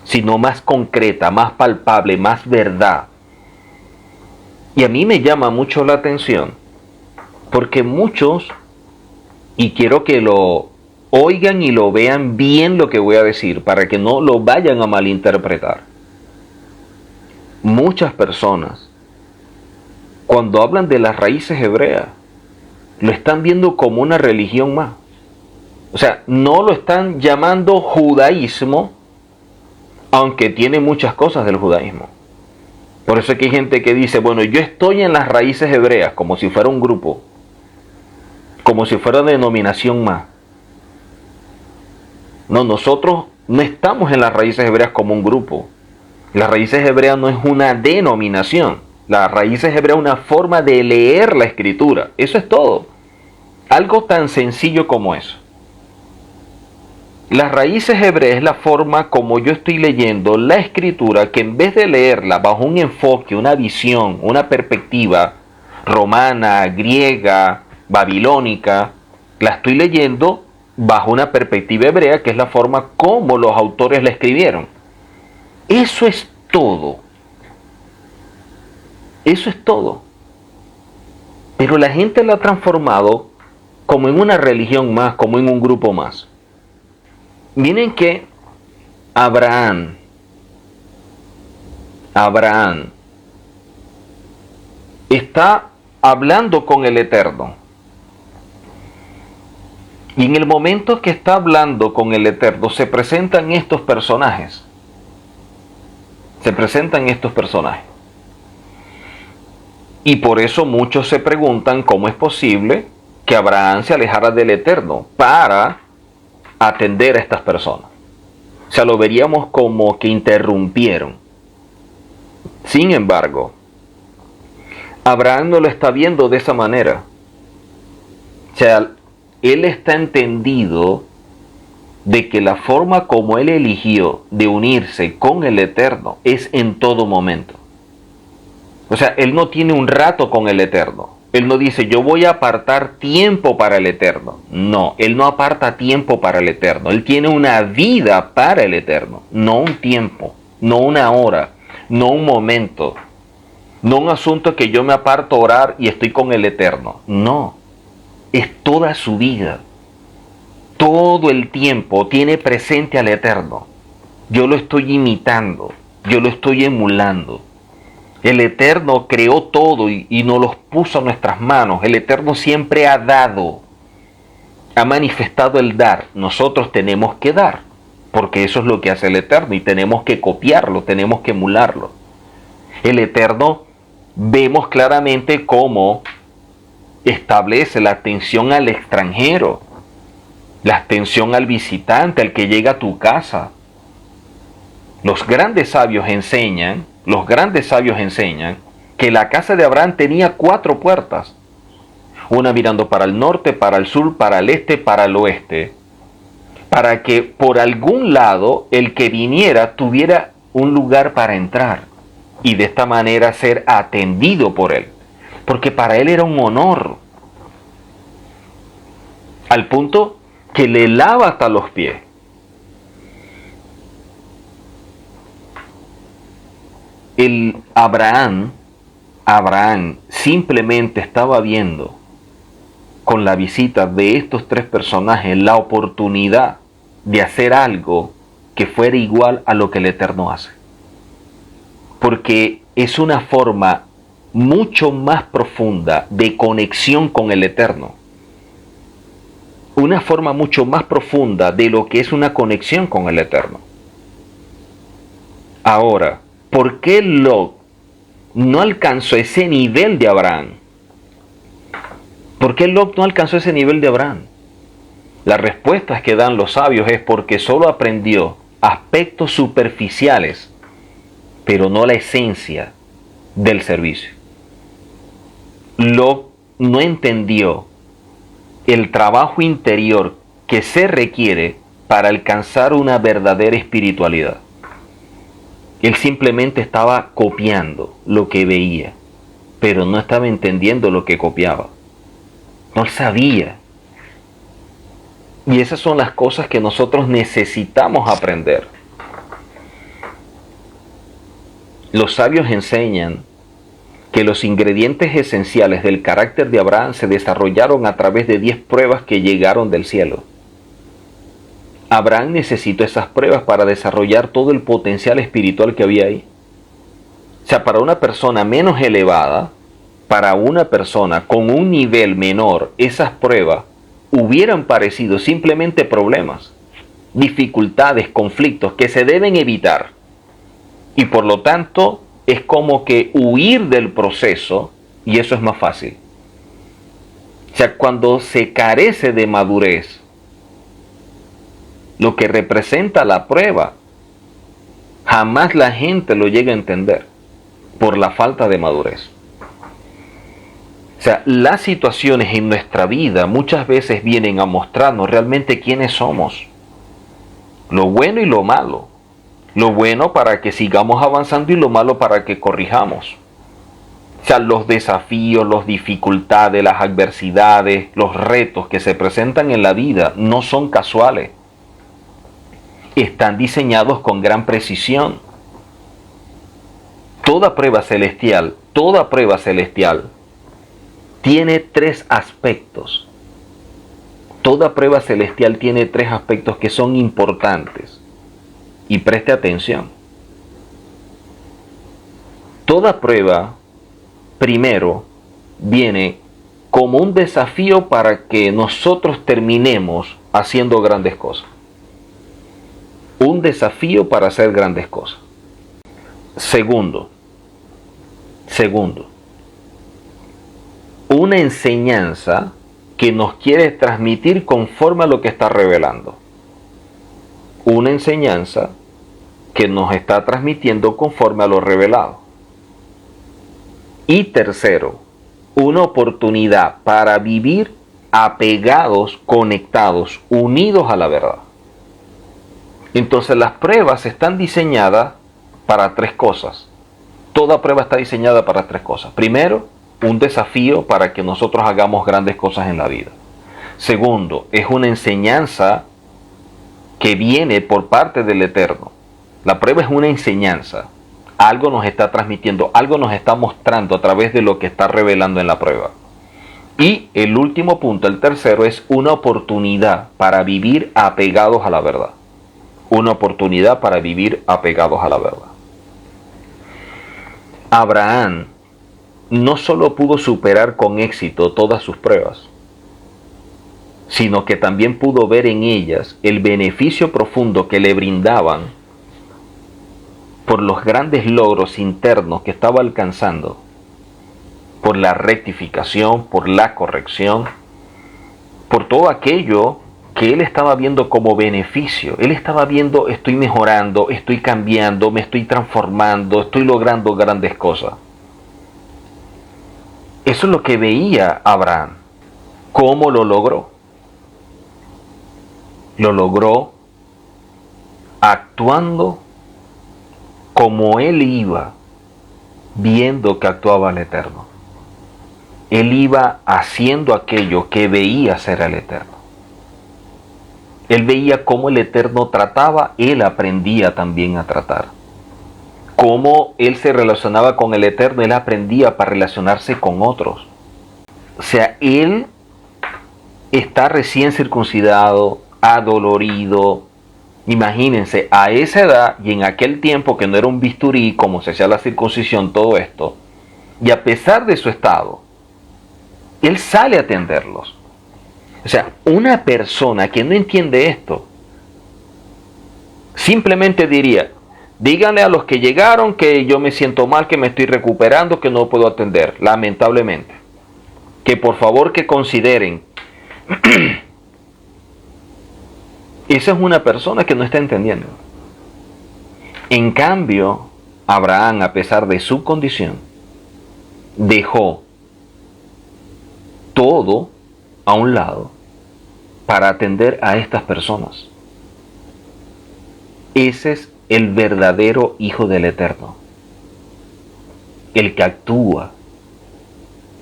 sino más concreta, más palpable, más verdad. Y a mí me llama mucho la atención, porque muchos, y quiero que lo oigan y lo vean bien lo que voy a decir, para que no lo vayan a malinterpretar. Muchas personas, cuando hablan de las raíces hebreas, lo están viendo como una religión más. O sea, no lo están llamando judaísmo, aunque tiene muchas cosas del judaísmo. Por eso es que hay gente que dice, bueno, yo estoy en las raíces hebreas, como si fuera un grupo, como si fuera una denominación más. No, nosotros no estamos en las raíces hebreas como un grupo. Las raíces hebreas no es una denominación, La raíz hebrea es una forma de leer la escritura. Eso es todo. Algo tan sencillo como eso. Las raíces hebreas es la forma como yo estoy leyendo la escritura, que en vez de leerla bajo un enfoque, una visión, una perspectiva romana, griega, babilónica, la estoy leyendo bajo una perspectiva hebrea, que es la forma como los autores la escribieron. Eso es todo. Eso es todo. Pero la gente la ha transformado como en una religión más, como en un grupo más. Miren que Abraham está hablando con el Eterno. Y en el momento que está hablando con el Eterno, se presentan estos personajes. Y por eso muchos se preguntan cómo es posible que Abraham se alejara del Eterno para atender a estas personas. O sea, lo veríamos como que interrumpieron. Sin embargo, Abraham no lo está viendo de esa manera. O sea, él está entendido de que la forma como él eligió de unirse con el Eterno es en todo momento. O sea, él no tiene un rato con el Eterno. Él no dice, yo voy a apartar tiempo para el Eterno. No, él no aparta tiempo para el Eterno. Él tiene una vida para el Eterno. No un tiempo, no una hora, no un momento. No un asunto que yo me aparto a orar y estoy con el Eterno. No, es toda su vida. Todo el tiempo tiene presente al Eterno. Yo lo estoy imitando, yo lo estoy emulando. El Eterno creó todo y nos los puso a nuestras manos. El Eterno siempre ha dado, ha manifestado el dar. Nosotros tenemos que dar, porque eso es lo que hace el Eterno y tenemos que copiarlo, tenemos que emularlo. El Eterno vemos claramente cómo establece la atención al extranjero, la atención al visitante, al que llega a tu casa. Los grandes sabios enseñan que la casa de Abraham tenía 4 puertas. Una mirando para el norte, para el sur, para el este, para el oeste. Para que por algún lado el que viniera tuviera un lugar para entrar. Y de esta manera ser atendido por él. Porque para él era un honor. Al punto que le lava hasta los pies. El Abraham simplemente estaba viendo con la visita de estos 3 personajes la oportunidad de hacer algo que fuera igual a lo que el Eterno hace. Porque es una forma mucho más profunda de conexión con el Eterno. Una forma mucho más profunda de lo que es una conexión con el Eterno. Ahora, ¿por qué Lot no alcanzó ese nivel de Abraham? ¿Por qué Lot no alcanzó ese nivel de Abraham? Las respuestas que dan los sabios es porque solo aprendió aspectos superficiales, pero no la esencia del servicio. Lot no entendió el trabajo interior que se requiere para alcanzar una verdadera espiritualidad. Él simplemente estaba copiando lo que veía, pero no estaba entendiendo lo que copiaba. No sabía. Y esas son las cosas que nosotros necesitamos aprender. Los sabios enseñan que los ingredientes esenciales del carácter de Abraham se desarrollaron a través de 10 pruebas que llegaron del cielo. Abraham necesitó esas pruebas para desarrollar todo el potencial espiritual que había ahí. O sea, para una persona menos elevada, para una persona con un nivel menor, esas pruebas hubieran parecido simplemente problemas, dificultades, conflictos que se deben evitar. Y por lo tanto, es como que huir del proceso, y eso es más fácil. O sea, cuando se carece de madurez, lo que representa la prueba, jamás la gente lo llega a entender. por la falta de madurez. O sea, las situaciones en nuestra vida muchas veces vienen a mostrarnos realmente quiénes somos. Lo bueno y lo malo. Lo bueno para que sigamos avanzando y lo malo para que corrijamos. O sea, los desafíos, las dificultades, las adversidades, los retos que se presentan en la vida no son casuales. Están diseñados con gran precisión. Toda prueba celestial tiene tres aspectos. Toda prueba celestial tiene tres aspectos que son importantes. Y preste atención. Toda prueba, primero, viene como un desafío para que nosotros terminemos haciendo grandes cosas. Un desafío para hacer grandes cosas. Segundo, una enseñanza que nos quiere transmitir conforme a lo que está revelando. Una enseñanza que nos está transmitiendo conforme a lo revelado. Y tercero, una oportunidad para vivir apegados, conectados, unidos a la verdad. Entonces las pruebas están diseñadas para tres cosas. Toda prueba está diseñada para tres cosas. Primero, un desafío para que nosotros hagamos grandes cosas en la vida. Segundo, es una enseñanza que viene por parte del Eterno. La prueba es una enseñanza. Algo nos está transmitiendo, algo nos está mostrando a través de lo que está revelando en la prueba. Y el último punto, el tercero, es una oportunidad para vivir apegados a la verdad. Una oportunidad para vivir apegados a la verdad. Abraham no solo pudo superar con éxito todas sus pruebas, sino que también pudo ver en ellas el beneficio profundo que le brindaban por los grandes logros internos que estaba alcanzando, por la rectificación, por la corrección, por todo aquello que él estaba viendo como beneficio. Él estaba viendo, estoy mejorando, estoy cambiando, me estoy transformando, estoy logrando grandes cosas. Eso es lo que veía Abraham. ¿Cómo lo logró? Lo logró actuando como él iba viendo que actuaba el Eterno. Él iba haciendo aquello que veía ser el Eterno. Él veía cómo el Eterno trataba, él aprendía también a tratar. Cómo él se relacionaba con el Eterno, él aprendía para relacionarse con otros. O sea, él está recién circuncidado, adolorido. Imagínense, a esa edad y en aquel tiempo que no era un bisturí, como se hacía la circuncisión, todo esto, y a pesar de su estado, él sale a atenderlos. O sea, una persona que no entiende esto, simplemente diría, díganle a los que llegaron que yo me siento mal, que me estoy recuperando, que no puedo atender, lamentablemente. Que por favor que consideren. Esa es una persona que no está entendiendo. En cambio, Abraham, a pesar de su condición, dejó todo a un lado para atender a estas personas. Ese es el verdadero Hijo del Eterno. El que actúa,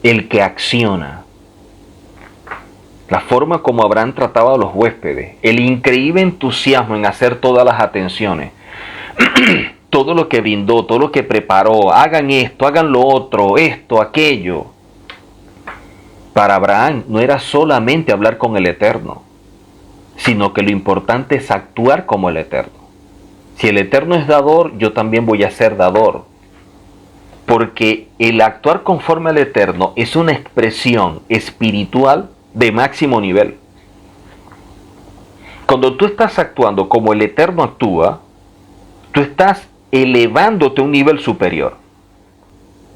el que acciona. La forma como Abraham trataba a los huéspedes, el increíble entusiasmo en hacer todas las atenciones, todo lo que brindó, todo lo que preparó, hagan esto, hagan lo otro, esto, aquello. Para Abraham no era solamente hablar con el Eterno, sino que lo importante es actuar como el Eterno. Si el Eterno es dador, yo también voy a ser dador. Porque el actuar conforme al Eterno es una expresión espiritual de máximo nivel. Cuando tú estás actuando como el Eterno actúa, tú estás elevándote a un nivel superior.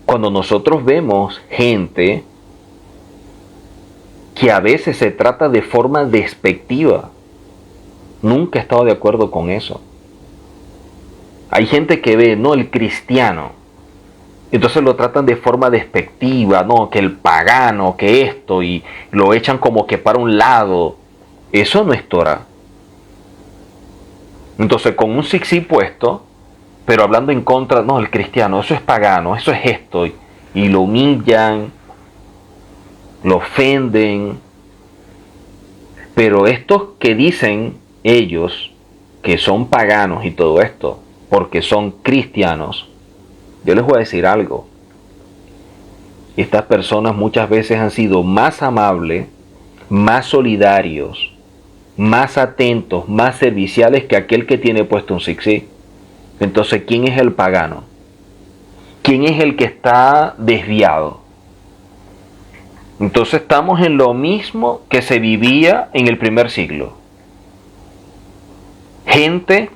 Cuando nosotros vemos gente que a veces se trata de forma despectiva, nunca he estado de acuerdo con eso. Hay gente que ve, no, el cristiano, Entonces lo tratan de forma despectiva, ¿no? Que el pagano, que esto, y lo echan como que para un lado. Eso no es Torah. Entonces con un sixí puesto, pero hablando en contra, no, el cristiano, eso es pagano, eso es esto, y lo humillan, lo ofenden. Pero estos que dicen ellos que son paganos y todo esto, porque son cristianos, yo les voy a decir algo. Estas personas muchas veces han sido más amables, más solidarios, más atentos, más serviciales que aquel que tiene puesto un sixí. Entonces, ¿quién es el pagano? ¿Quién es el que está desviado? Entonces estamos en lo mismo que se vivía en el primer siglo. Gente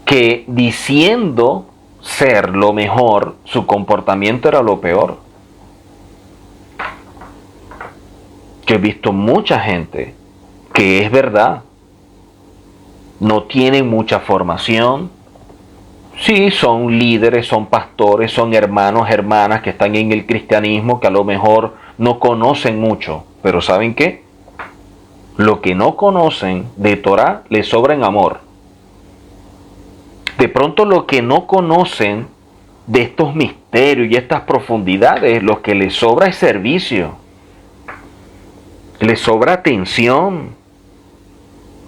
que diciendo ser lo mejor, su comportamiento era lo peor. Yo he visto mucha gente que es verdad, no tienen mucha formación. Sí, son líderes, son pastores, son hermanos, hermanas que están en el cristianismo, que a lo mejor no conocen mucho, pero ¿saben qué? Lo que no conocen de Torah les sobra en amor. De pronto lo que no conocen de estos misterios y estas profundidades, lo que les sobra es servicio. Les sobra atención.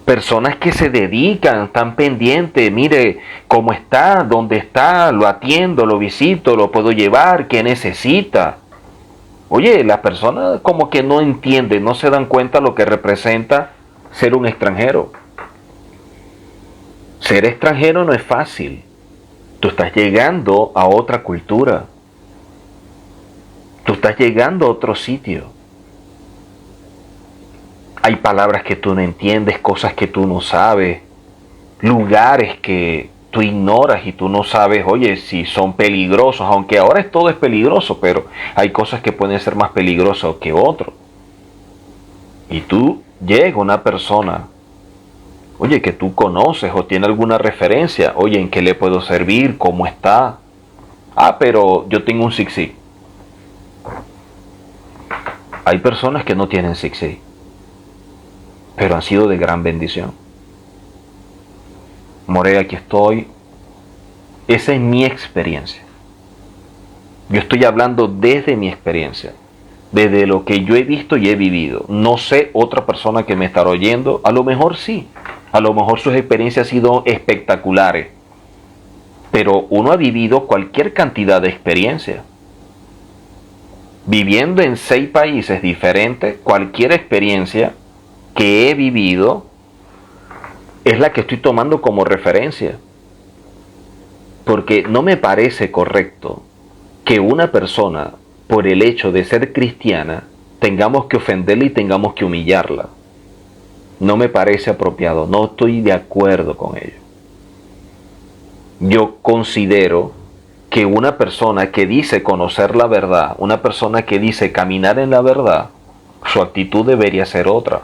Personas que se dedican, están pendientes, mire cómo está, dónde está, lo atiendo, lo visito, lo puedo llevar, qué necesita. Oye, las personas como que no entienden, no se dan cuenta lo que representa ser un extranjero. Ser extranjero no es fácil. Tú estás llegando a otra cultura. Tú estás llegando a otro sitio. Hay palabras que tú no entiendes, cosas que tú no sabes, lugares que tú ignoras y tú no sabes, oye, si son peligrosos, aunque ahora todo es peligroso, pero hay cosas que pueden ser más peligrosas que otras. Y tú llega una persona, oye, que tú conoces o tiene alguna referencia, oye, ¿en qué le puedo servir? ¿Cómo está? Ah, pero yo tengo un sixí. Hay personas que no tienen sixí, pero han sido de gran bendición. More, aquí estoy. Esa es mi experiencia. Yo estoy hablando desde mi experiencia, desde lo que yo he visto y he vivido. No sé otra persona que me estará oyendo, a lo mejor sí, a lo mejor sus experiencias han sido espectaculares, pero uno ha vivido cualquier cantidad de experiencia. Viviendo en 6 países diferentes, cualquier experiencia que he vivido es la que estoy tomando como referencia. Porque no me parece correcto que una persona, por el hecho de ser cristiana, tengamos que ofenderla y tengamos que humillarla. No me parece apropiado, no estoy de acuerdo con ello. Yo considero que una persona que dice conocer la verdad, una persona que dice caminar en la verdad, su actitud debería ser otra.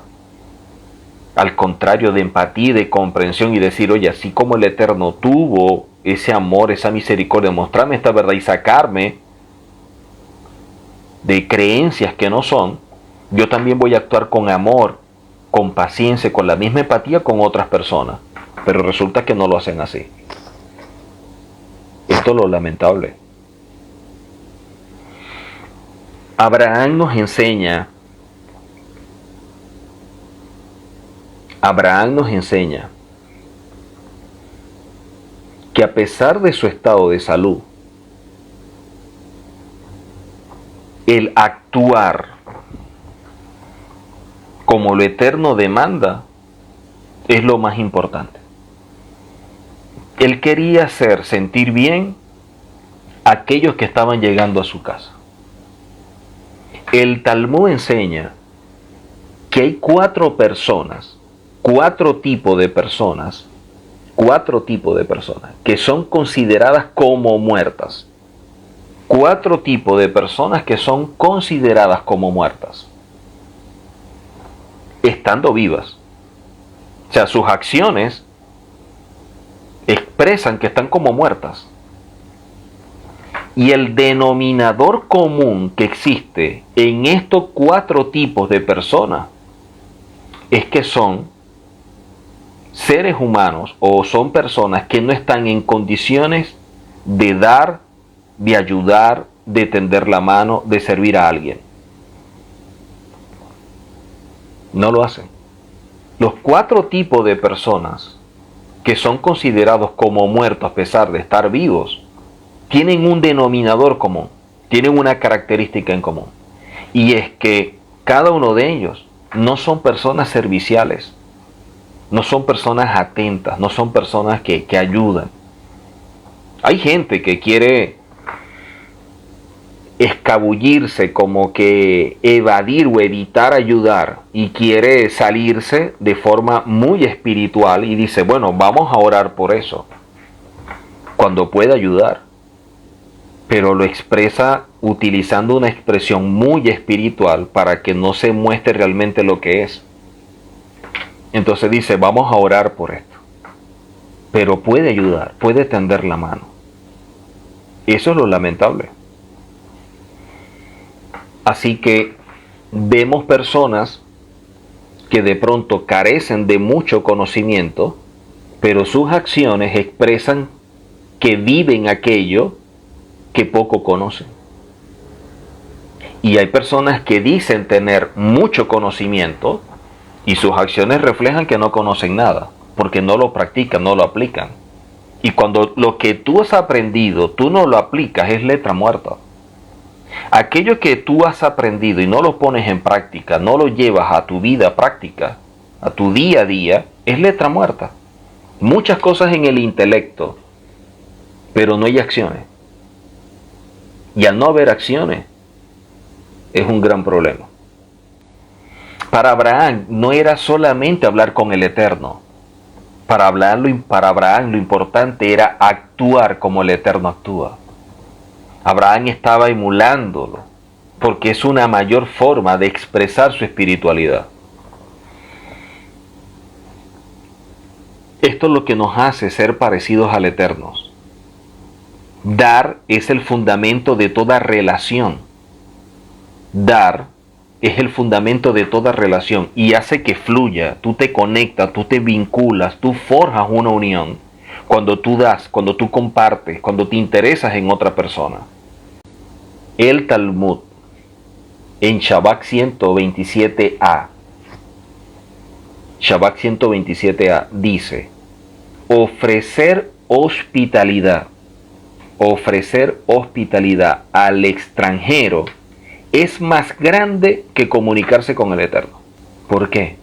Al contrario, de empatía, de comprensión y decir, oye, así como el Eterno tuvo ese amor, esa misericordia, mostrarme esta verdad y sacarme de creencias que no son, yo también voy a actuar con amor, con paciencia, con la misma empatía con otras personas. Pero resulta que no lo hacen así. Esto es lo lamentable. Abraham nos enseña que a pesar de su estado de salud, el actuar como lo eterno demanda es lo más importante. Él quería hacer sentir bien a aquellos que estaban llegando a su casa. El Talmud enseña que hay 4 personas, 4 tipos de personas que son consideradas como muertas. 4 tipos de personas que son consideradas como muertas, estando vivas. O sea, sus acciones expresan que están como muertas. Y el denominador común que existe en estos 4 tipos de personas es que son seres humanos o son personas que no están en condiciones de dar, de ayudar, de tender la mano, de servir a alguien. No lo hacen. Los 4 tipos de personas que son considerados como muertos a pesar de estar vivos, tienen un denominador común, tienen una característica en común. Y es que cada uno de ellos no son personas serviciales, no son personas atentas, no son personas que ayudan. Hay gente que quiere escabullirse, como que evadir o evitar ayudar, y quiere salirse de forma muy espiritual y dice, bueno, vamos a orar por eso, cuando puede ayudar, pero lo expresa utilizando una expresión muy espiritual para que no se muestre realmente lo que es. Entonces dice, vamos a orar por esto, pero puede ayudar, puede tender la mano. Eso es lo lamentable. Así que vemos personas que de pronto carecen de mucho conocimiento, pero sus acciones expresan que viven aquello que poco conocen. Y hay personas que dicen tener mucho conocimiento y sus acciones reflejan que no conocen nada, porque no lo practican, no lo aplican. Y cuando lo que tú has aprendido, tú no lo aplicas, es letra muerta. Aquello que tú has aprendido y no lo pones en práctica, no lo llevas a tu vida práctica, a tu día a día, es letra muerta. Muchas cosas en el intelecto, pero no hay acciones. Y al no haber acciones, es un gran problema. Para Abraham no era solamente hablar con el Eterno. Para Abraham lo importante era actuar como el Eterno actúa. Abraham estaba emulándolo, porque es una mayor forma de expresar su espiritualidad. Esto es lo que nos hace ser parecidos al Eterno. Dar es el fundamento de toda relación. Dar es el fundamento de toda relación y hace que fluya. Tú te conectas, tú te vinculas, tú forjas una unión cuando tú das, cuando tú compartes, cuando te interesas en otra persona. El Talmud en Shabbat 127a, Shabbat 127a dice: ofrecer hospitalidad al extranjero es más grande que comunicarse con el Eterno. ¿Por qué?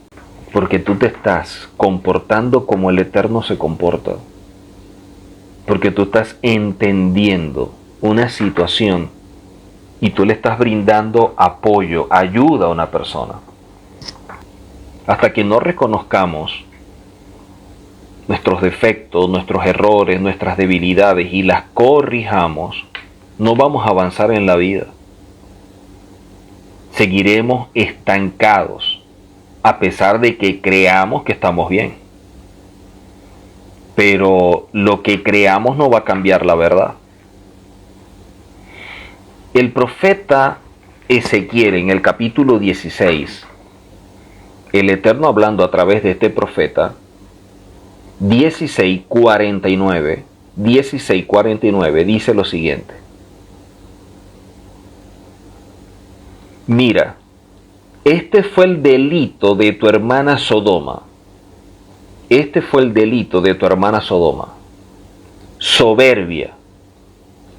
Porque tú te estás comportando como el Eterno se comporta. Porque tú estás entendiendo una situación y tú le estás brindando apoyo, ayuda a una persona. Hasta que no reconozcamos nuestros defectos, nuestros errores, nuestras debilidades y las corrijamos, no vamos a avanzar en la vida. Seguiremos estancados a pesar de que creamos que estamos bien. Pero lo que creamos no va a cambiar la verdad. El profeta Ezequiel en el capítulo 16, el Eterno hablando a través de este profeta, 16:49 dice lo siguiente: mira, este fue el delito de tu hermana Sodoma. Este fue el delito de tu hermana Sodoma. Soberbia,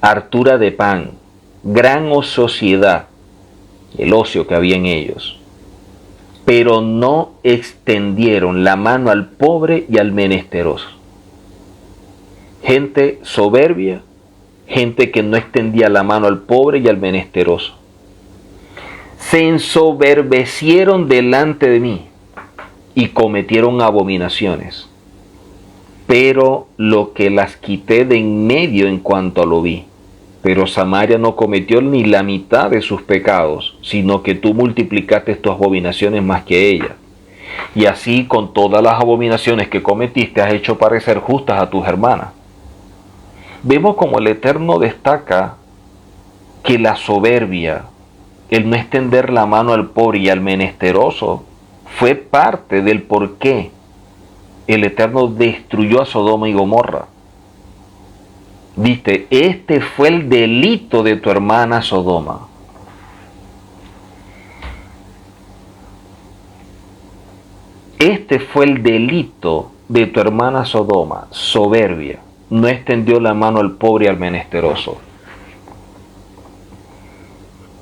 hartura de pan, gran ociosidad, el ocio que había en ellos. Pero no extendieron la mano al pobre y al menesteroso. Gente soberbia, gente que no extendía la mano al pobre y al menesteroso. Se ensoberbecieron delante de mí y cometieron abominaciones. Pero lo que las quité de en medio en cuanto lo vi. Pero Samaria no cometió ni la mitad de sus pecados, sino que tú multiplicaste tus abominaciones más que ella. Y así con todas las abominaciones que cometiste has hecho parecer justas a tus hermanas. Vemos como el Eterno destaca que la soberbia, el no extender la mano al pobre y al menesteroso, fue parte del por qué el Eterno destruyó a Sodoma y Gomorra. Viste, este fue el delito de tu hermana Sodoma. Este fue el delito de tu hermana Sodoma, soberbia. No extendió la mano al pobre y al menesteroso.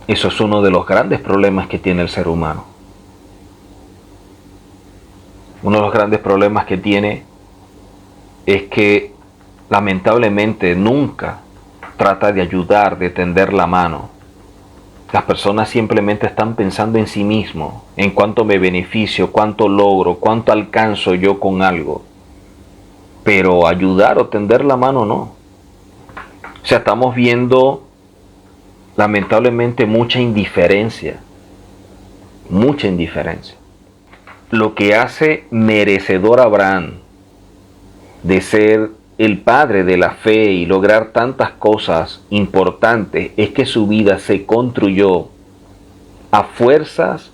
Eso es uno de los grandes problemas que tiene el ser humano. Uno de los grandes problemas que tiene es que lamentablemente nunca trata de ayudar, de tender la mano. Las personas simplemente están pensando en sí mismo, en cuánto me beneficio, cuánto logro, cuánto alcanzo yo con algo. Pero ayudar o tender la mano no. O sea, estamos viendo lamentablemente mucha indiferencia. Mucha indiferencia. Lo que hace merecedor a Abraham de ser el padre de la fe y lograr tantas cosas importantes es que su vida se construyó a fuerzas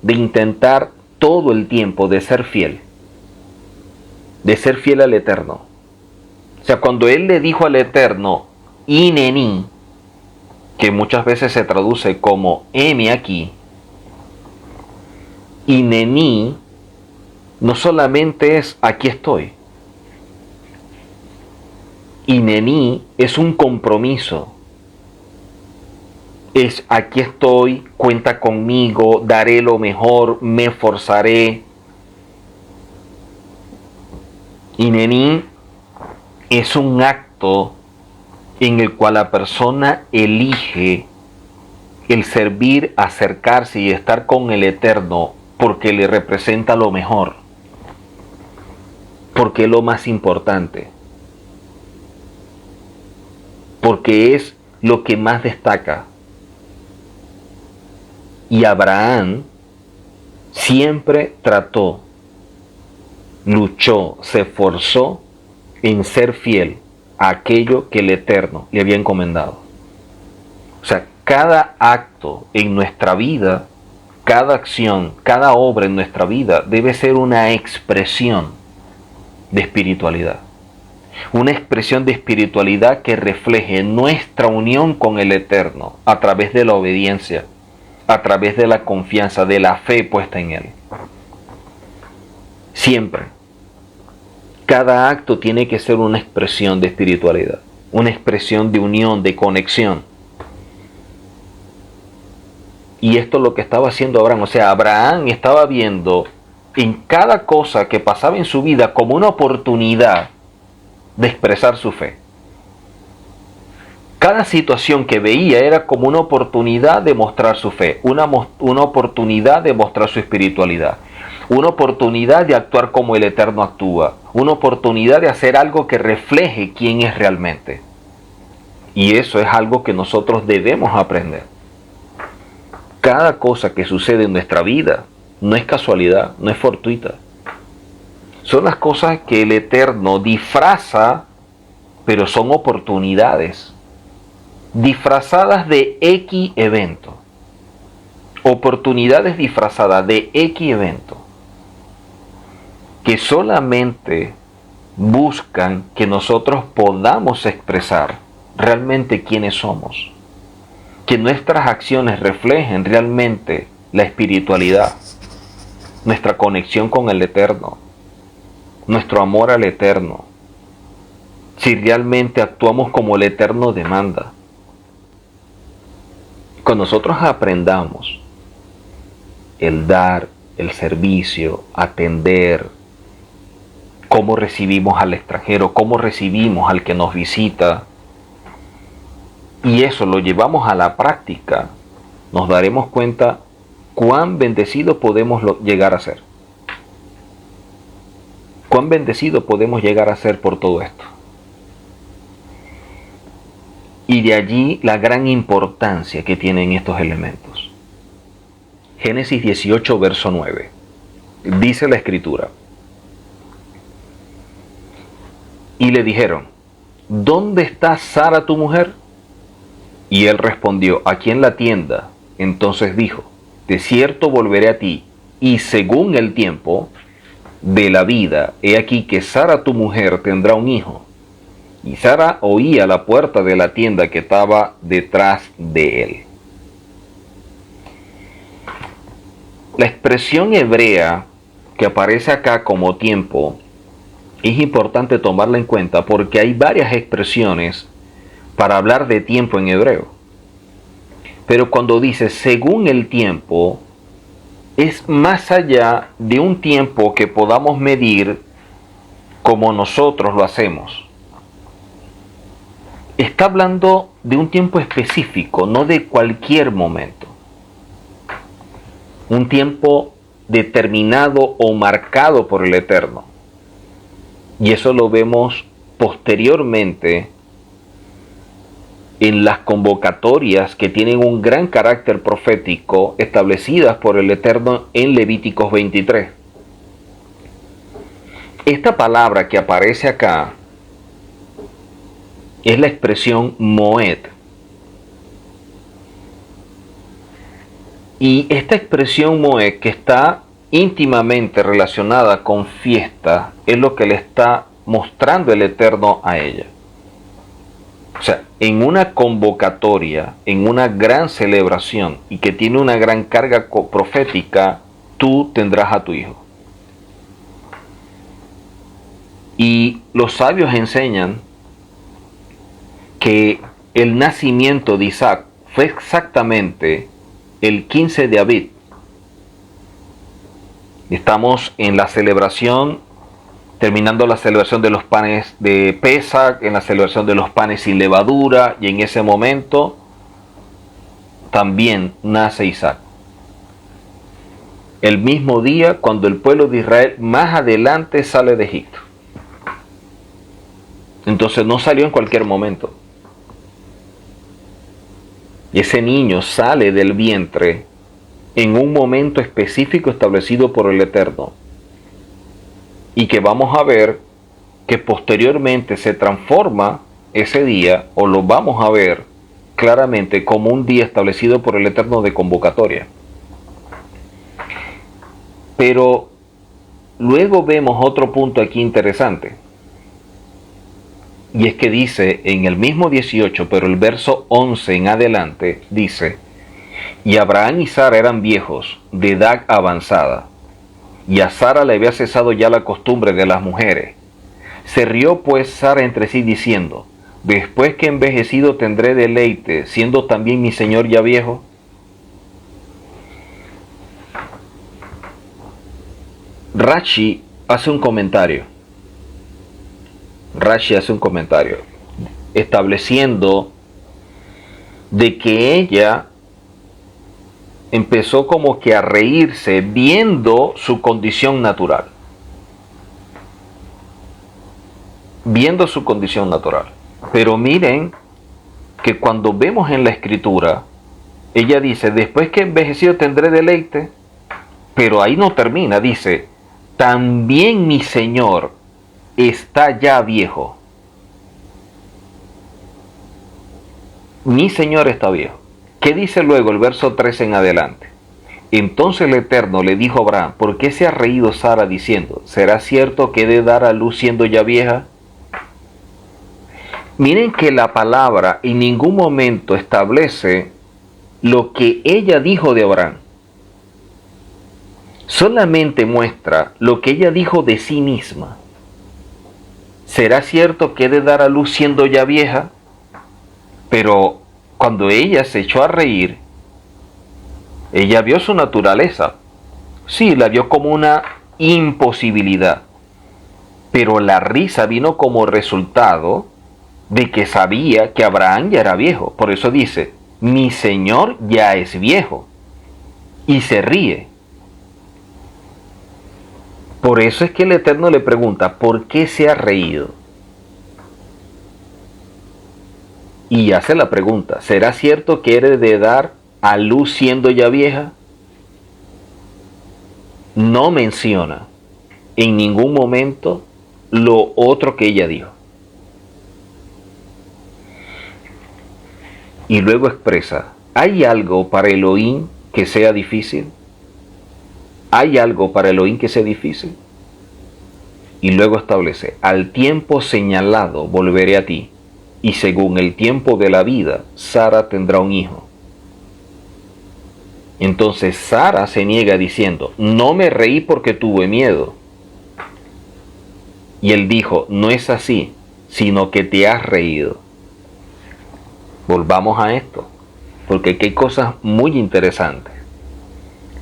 de intentar todo el tiempo de ser fiel al Eterno. O sea, cuando él le dijo al Eterno, Hineni, que muchas veces se traduce como heme aquí, Hineni no solamente es aquí estoy. Hineni es un compromiso. Es aquí estoy, cuenta conmigo, daré lo mejor, me esforzaré. Hineni es un acto en el cual la persona elige el servir, acercarse y estar con el Eterno porque le representa lo mejor, porque es lo más importante, porque es lo que más destaca. Y Abraham siempre trató, luchó, se esforzó en ser fiel a aquello que el Eterno le había encomendado. O sea, cada acto en nuestra vida, cada acción, cada obra en nuestra vida debe ser una expresión de espiritualidad. Una expresión de espiritualidad que refleje nuestra unión con el Eterno a través de la obediencia, a través de la confianza, de la fe puesta en Él. Siempre. Cada acto tiene que ser una expresión de espiritualidad, una expresión de unión, de conexión. Y esto es lo que estaba haciendo Abraham. O sea, Abraham estaba viendo en cada cosa que pasaba en su vida como una oportunidad de expresar su fe. Cada situación que veía era como una oportunidad de mostrar su fe, una oportunidad de mostrar su espiritualidad, una oportunidad de actuar como el Eterno actúa, una oportunidad de hacer algo que refleje quién es realmente. Y eso es algo que nosotros debemos aprender. Cada cosa que sucede en nuestra vida no es casualidad, no es fortuita. Son las cosas que el Eterno disfraza, pero son oportunidades disfrazadas de X evento. Oportunidades disfrazadas de X evento que solamente buscan que nosotros podamos expresar realmente quiénes somos, que nuestras acciones reflejen realmente la espiritualidad, nuestra conexión con el Eterno, nuestro amor al Eterno, si realmente actuamos como el Eterno demanda. Cuando nosotros aprendamos el dar, el servicio, atender, cómo recibimos al extranjero, cómo recibimos al que nos visita, y eso lo llevamos a la práctica, nos daremos cuenta cuán bendecidos podemos llegar a ser. Cuán bendecidos podemos llegar a ser por todo esto. Y de allí la gran importancia que tienen estos elementos. Génesis 18, verso 9. Dice la Escritura: y le dijeron, ¿dónde está Sara tu mujer? Y él respondió, aquí en la tienda. Entonces dijo, de cierto volveré a ti, y según el tiempo de la vida, he aquí que Sara tu mujer tendrá un hijo. Y Sara oía la puerta de la tienda que estaba detrás de él. La expresión hebrea que aparece acá como tiempo es importante tomarla en cuenta porque hay varias expresiones para hablar de tiempo en hebreo. Pero cuando dice según el tiempo, es más allá de un tiempo que podamos medir como nosotros lo hacemos. Está hablando de un tiempo específico, no de cualquier momento. Un tiempo determinado o marcado por el Eterno. Y eso lo vemos posteriormente en las convocatorias que tienen un gran carácter profético establecidas por el Eterno en Levíticos 23. Esta palabra que aparece acá es la expresión Moed. Y esta expresión Moed, que está íntimamente relacionada con fiesta, es lo que le está mostrando el Eterno a ella. O sea, en una convocatoria, en una gran celebración y que tiene una gran carga profética, tú tendrás a tu hijo. Y los sabios enseñan que el nacimiento de Isaac fue exactamente el 15 de Abib. Estamos en la celebración, terminando la celebración de los panes de Pesach, en la celebración de los panes sin levadura, y en ese momento también nace Isaac. El mismo día cuando el pueblo de Israel más adelante sale de Egipto. Entonces no salió en cualquier momento. Y ese niño sale del vientre en un momento específico establecido por el Eterno. Y que vamos a ver que posteriormente se transforma ese día, o lo vamos a ver claramente como un día establecido por el Eterno de convocatoria. Pero luego vemos otro punto aquí interesante. Y es que dice en el mismo 18, pero el verso 11 en adelante, dice, y Abraham y Sara eran viejos, de edad avanzada, y a Sara le había cesado ya la costumbre de las mujeres. Se rió pues Sara entre sí diciendo, después que envejecido tendré deleite, siendo también mi señor ya viejo. Rashi hace un comentario estableciendo de que ella empezó como que a reírse viendo su condición natural. Viendo su condición natural. Pero miren que cuando vemos en la escritura, ella dice, después que envejecido tendré deleite, pero ahí no termina, dice, también mi Señor está ya viejo. Mi Señor está viejo. ¿Qué dice luego el verso 13 en adelante? Entonces el Eterno le dijo a Abraham, ¿por qué se ha reído Sara diciendo, ¿será cierto que he de dar a luz siendo ya vieja? Miren que la palabra en ningún momento establece lo que ella dijo de Abraham. Solamente muestra lo que ella dijo de sí misma. ¿Será cierto que he de dar a luz siendo ya vieja? Pero cuando ella se echó a reír, ella vio su naturaleza. Sí, la vio como una imposibilidad. Pero la risa vino como resultado de que sabía que Abraham ya era viejo. Por eso dice, mi Señor ya es viejo. Y se ríe. Por eso es que el Eterno le pregunta, ¿por qué se ha reído? Y hace la pregunta, ¿será cierto que eres de dar a luz siendo ya vieja? No menciona en ningún momento lo otro que ella dijo. Y luego expresa, ¿hay algo para Elohim que sea difícil? ¿Hay algo para Elohim que sea difícil? Y luego establece, al tiempo señalado volveré a ti, y según el tiempo de la vida, Sara tendrá un hijo. Entonces Sara se niega diciendo, no me reí porque tuve miedo. Y él dijo, no es así, sino que te has reído. Volvamos a esto, porque aquí hay cosas muy interesantes.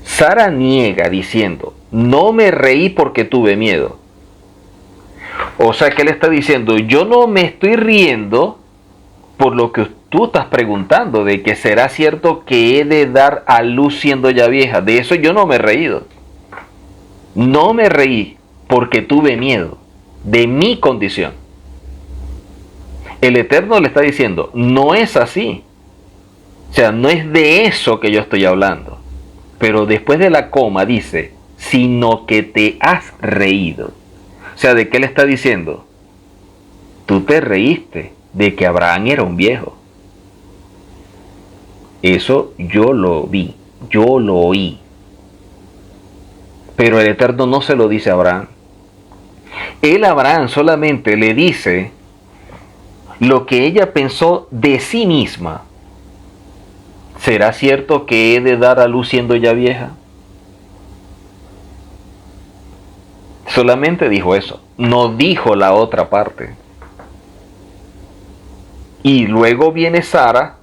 Sara niega diciendo, no me reí porque tuve miedo. O sea que él está diciendo, yo no me estoy riendo por lo que tú estás preguntando, de que será cierto que he de dar a luz siendo ya vieja. De eso yo no me he reído. No me reí porque tuve miedo de mi condición. El Eterno le está diciendo, no es así. O sea, no es de eso que yo estoy hablando. Pero después de la coma dice, sino que te has reído. O sea, ¿de qué le está diciendo? Tú te reíste de que Abraham era un viejo. Eso yo lo vi, yo lo oí. Pero el Eterno no se lo dice a Abraham. Él a Abraham solamente le dice lo que ella pensó de sí misma. ¿Será cierto que he de dar a luz siendo ya vieja? Solamente dijo eso, no dijo la otra parte. Y luego viene Sara,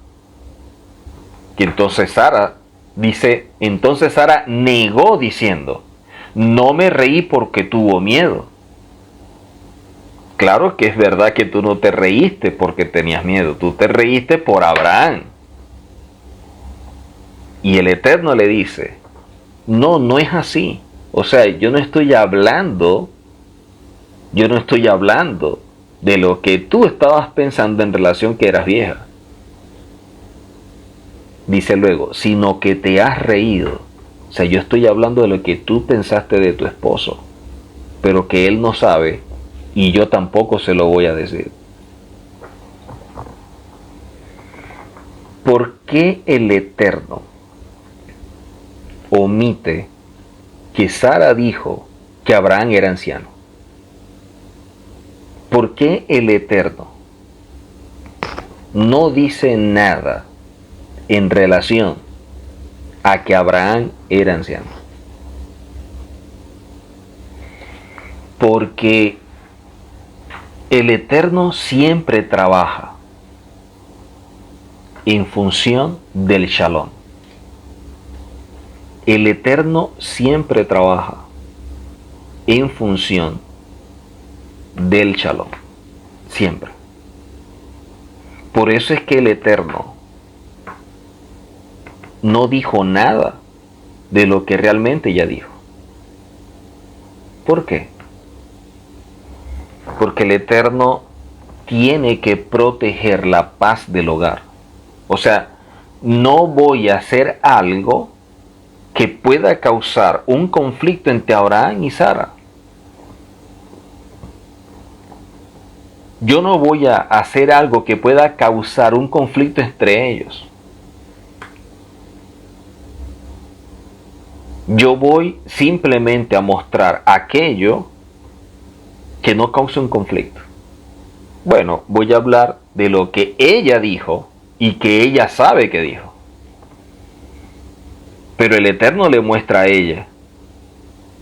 que entonces Sara dice, entonces Sara negó diciendo, no me reí porque tuvo miedo. Claro que es verdad que tú no te reíste porque tenías miedo, tú te reíste por Abraham. Y el Eterno le dice, no, no es así. O sea, yo no estoy hablando de lo que tú estabas pensando en relación que eras vieja. Dice luego, sino que te has reído. O sea, yo estoy hablando de lo que tú pensaste de tu esposo, pero que él no sabe y yo tampoco se lo voy a decir. ¿Por qué el Eterno omite que Sara dijo que Abraham era anciano? ¿Por qué el Eterno no dice nada en relación a que Abraham era anciano? Porque el Eterno siempre trabaja en función del Shalom. El Eterno siempre trabaja en función del Shalom. Siempre. Por eso es que el Eterno no dijo nada de lo que realmente ya dijo. ¿Por qué? Porque el Eterno tiene que proteger la paz del hogar. O sea, no voy a hacer algo que pueda causar un conflicto entre Abraham y Sara. Yo no voy a hacer algo que pueda causar un conflicto entre ellos. Yo voy simplemente a mostrar aquello que no cause un conflicto. Bueno, voy a hablar de lo que ella dijo y que ella sabe que dijo. Pero el Eterno le muestra a ella,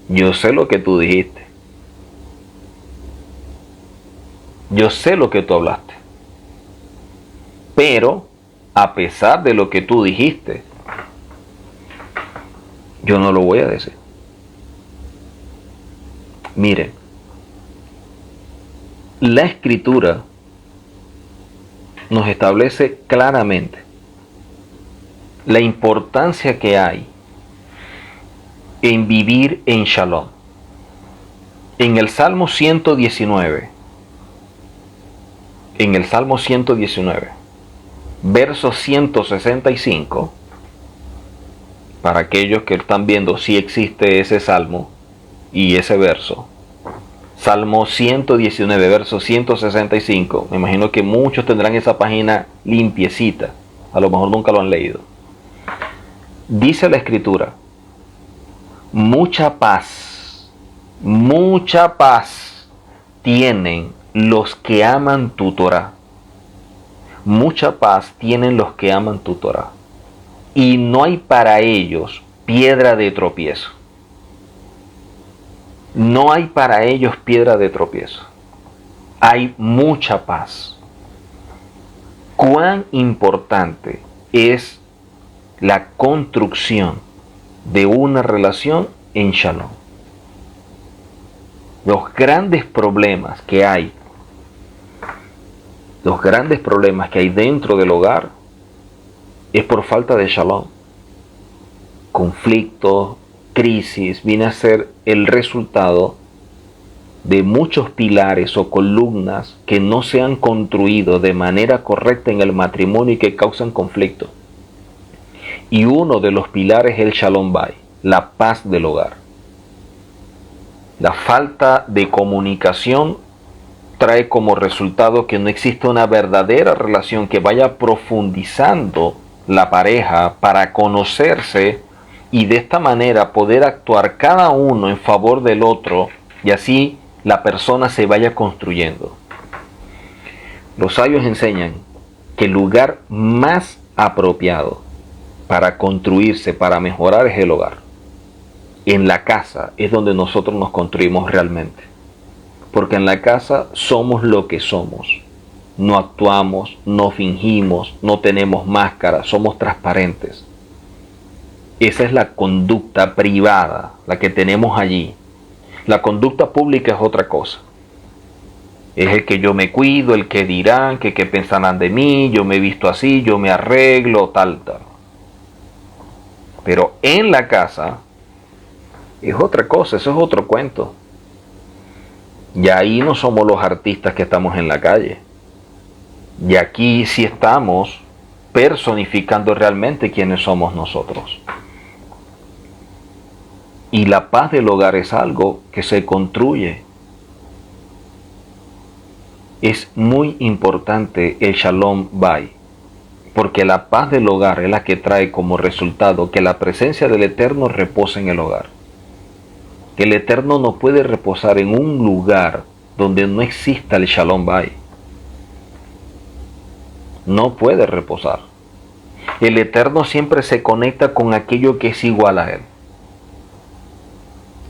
yo sé lo que tú dijiste. Yo sé lo que tú hablaste. Pero, a pesar de lo que tú dijiste, yo no lo voy a decir. Miren, la Escritura nos establece claramente la importancia que hay en vivir en Shalom. En el Salmo 119, verso 165, para aquellos que están viendo si existe ese salmo y ese verso, Salmo 119, verso 165, me imagino que muchos tendrán esa página limpiecita a lo mejor nunca lo han leído. Dice la Escritura, mucha paz tienen los que aman tu Torah. Mucha paz tienen los que aman tu Torah. Y no hay para ellos piedra de tropiezo. No hay para ellos piedra de tropiezo. Hay mucha paz. Cuán importante es la construcción de una relación en Shalom. Los grandes problemas que hay dentro del hogar es por falta de Shalom. Conflictos, crisis, viene a ser el resultado de muchos pilares o columnas que no se han construido de manera correcta en el matrimonio y que causan conflicto. Y uno de los pilares es el Shalom Bay, la paz del hogar. La falta de comunicación trae como resultado que no existe una verdadera relación que vaya profundizando la pareja para conocerse y de esta manera poder actuar cada uno en favor del otro y así la persona se vaya construyendo. Los sabios enseñan que el lugar más apropiado para construirse, para mejorar es el hogar. En la casa es donde nosotros nos construimos realmente. Porque en la casa somos lo que somos. No actuamos, no fingimos, no tenemos máscara, somos transparentes. Esa es la conducta privada, la que tenemos allí. La conducta pública es otra cosa. Es el que yo me cuido, el que dirán, que qué pensarán de mí, yo me he visto así, yo me arreglo, tal. Pero en la casa es otra cosa, eso es otro cuento. Y ahí no somos los artistas que estamos en la calle. Y aquí sí estamos personificando realmente quiénes somos nosotros. Y la paz del hogar es algo que se construye. Es muy importante el Shalom Bay, porque la paz del hogar es la que trae como resultado que la presencia del Eterno reposa en el hogar. Que el Eterno no puede reposar en un lugar donde no exista el Shalom Bay. No puede reposar. El Eterno siempre se conecta con aquello que es igual a Él.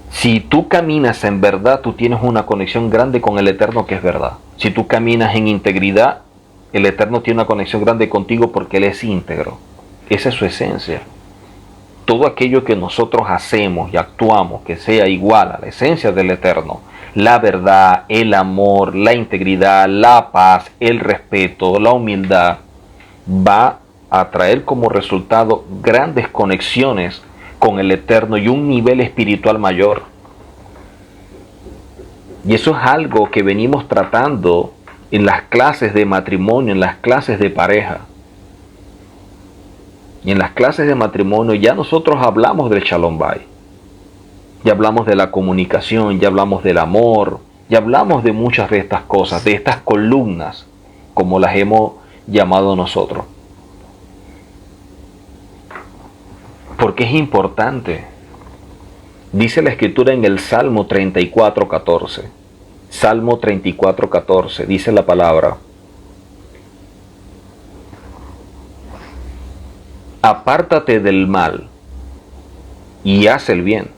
Si tú caminas en verdad, tú tienes una conexión grande con el Eterno que es verdad. Si tú caminas en integridad, el Eterno tiene una conexión grande contigo porque Él es íntegro. Esa es su esencia. Todo aquello que nosotros hacemos y actuamos que sea igual a la esencia del Eterno, la verdad, el amor, la integridad, la paz, el respeto, la humildad, va a traer como resultado grandes conexiones con el Eterno y un nivel espiritual mayor. Y eso es algo que venimos tratando en las clases de matrimonio, en las clases de pareja. Y en las clases de matrimonio ya nosotros hablamos del Shalom Bay. Ya hablamos de la comunicación, ya hablamos del amor, ya hablamos de muchas de estas cosas, de estas columnas, como las hemos llamado nosotros. Porque es importante. Dice la Escritura en el Salmo 34:14. Salmo 34:14, dice la palabra: apártate del mal y haz el bien.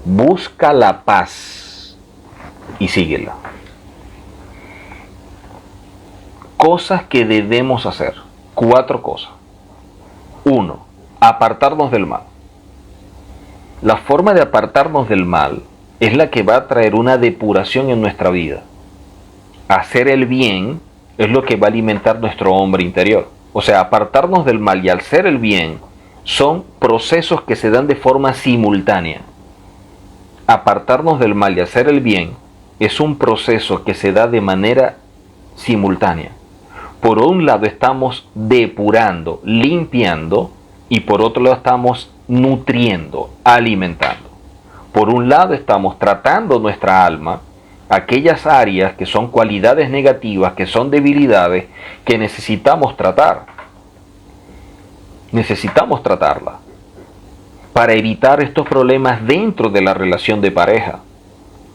Busca la paz y síguela. Cosas que debemos hacer. 4 cosas. 1. Apartarnos del mal. La forma de apartarnos del mal es la que va a traer una depuración en nuestra vida. Hacer el bien es lo que va a alimentar nuestro hombre interior. O sea, apartarnos del mal y hacer el bien son procesos que se dan de forma simultánea. Apartarnos del mal y hacer el bien es un proceso que se da de manera simultánea. Por un lado estamos depurando, limpiando, y por otro lado estamos nutriendo, alimentando. Por un lado estamos tratando nuestra alma, aquellas áreas que son cualidades negativas, que son debilidades, que necesitamos tratar. Necesitamos tratarla para evitar estos problemas dentro de la relación de pareja.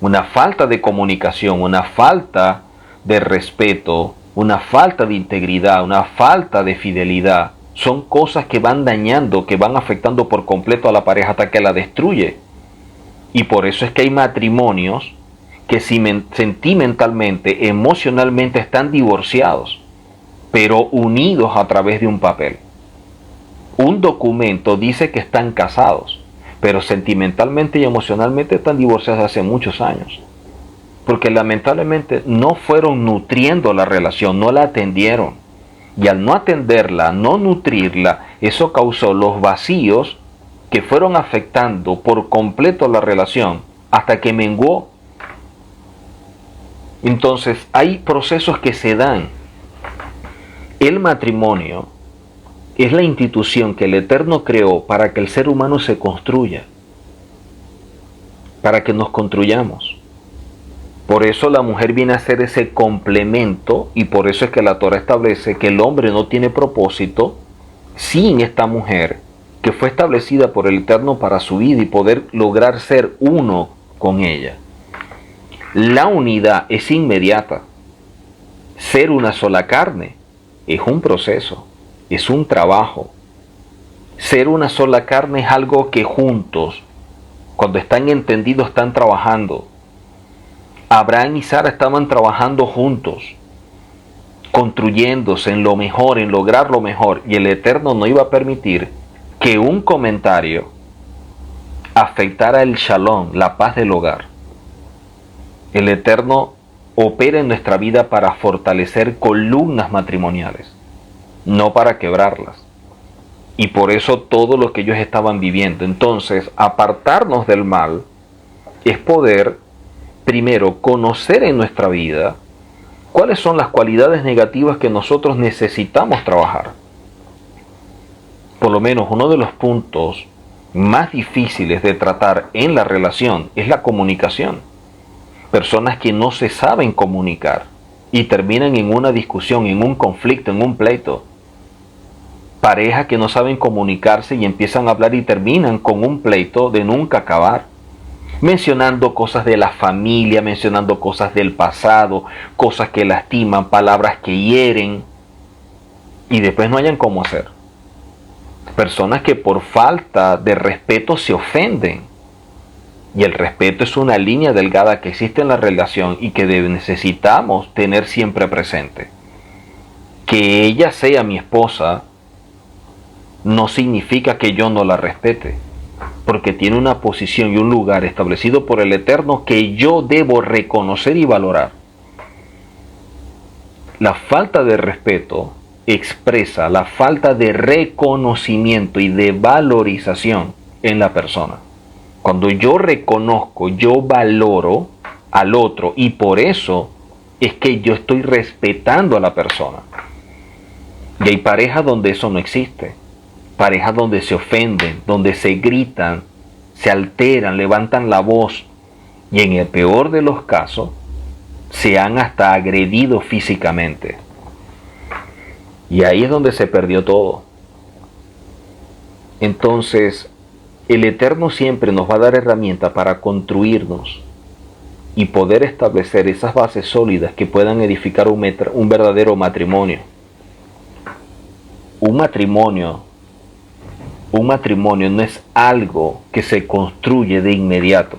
Una falta de comunicación, una falta de respeto, una falta de integridad, una falta de fidelidad, son cosas que van dañando, que van afectando por completo a la pareja hasta que la destruye. Y por eso es que hay matrimonios que sentimentalmente, emocionalmente están divorciados, pero unidos a través de un papel. Un documento dice que están casados, pero sentimentalmente y emocionalmente están divorciados hace muchos años. Porque lamentablemente no fueron nutriendo la relación, no la atendieron. Y al no atenderla, no nutrirla, eso causó los vacíos que fueron afectando por completo la relación hasta que menguó. Entonces hay procesos que se dan. El matrimonio es la institución que el Eterno creó para que el ser humano se construya, para que nos construyamos. Por eso la mujer viene a ser ese complemento, y por eso es que la Torah establece que el hombre no tiene propósito sin esta mujer que fue establecida por el Eterno para su vida y poder lograr ser uno con ella. La unidad es inmediata. Ser una sola carne es un proceso, es un trabajo. Ser una sola carne es algo que juntos, cuando están entendidos, están trabajando. Abraham y Sara estaban trabajando juntos, construyéndose en lo mejor, en lograr lo mejor, y el Eterno no iba a permitir que un comentario afectara el shalom, la paz del hogar. El Eterno opera en nuestra vida para fortalecer columnas matrimoniales, no para quebrarlas. Y por eso todo lo que ellos estaban viviendo. Entonces, apartarnos del mal es poder, primero, conocer en nuestra vida cuáles son las cualidades negativas que nosotros necesitamos trabajar. Por lo menos uno de los puntos más difíciles de tratar en la relación es la comunicación. Personas que no se saben comunicar y terminan en una discusión, en un conflicto, en un pleito. Parejas que no saben comunicarse y empiezan a hablar y terminan con un pleito de nunca acabar. Mencionando cosas de la familia, mencionando cosas del pasado, cosas que lastiman, palabras que hieren, y después no hayan cómo hacer. Personas que por falta de respeto se ofenden. Y el respeto es una línea delgada que existe en la relación y que necesitamos tener siempre presente. Que ella sea mi esposa no significa que yo no la respete, porque tiene una posición y un lugar establecido por el Eterno que yo debo reconocer y valorar. La falta de respeto expresa la falta de reconocimiento y de valorización en la persona. Cuando yo reconozco, yo valoro al otro, y por eso es que yo estoy respetando a la persona. Y hay parejas donde eso no existe. Parejas donde se ofenden, donde se gritan, se alteran, levantan la voz, y en el peor de los casos se han hasta agredido físicamente. Y ahí es donde se perdió todo. Entonces, el Eterno siempre nos va a dar herramientas para construirnos y poder establecer esas bases sólidas que puedan edificar un verdadero matrimonio. Un matrimonio no es algo que se construye de inmediato.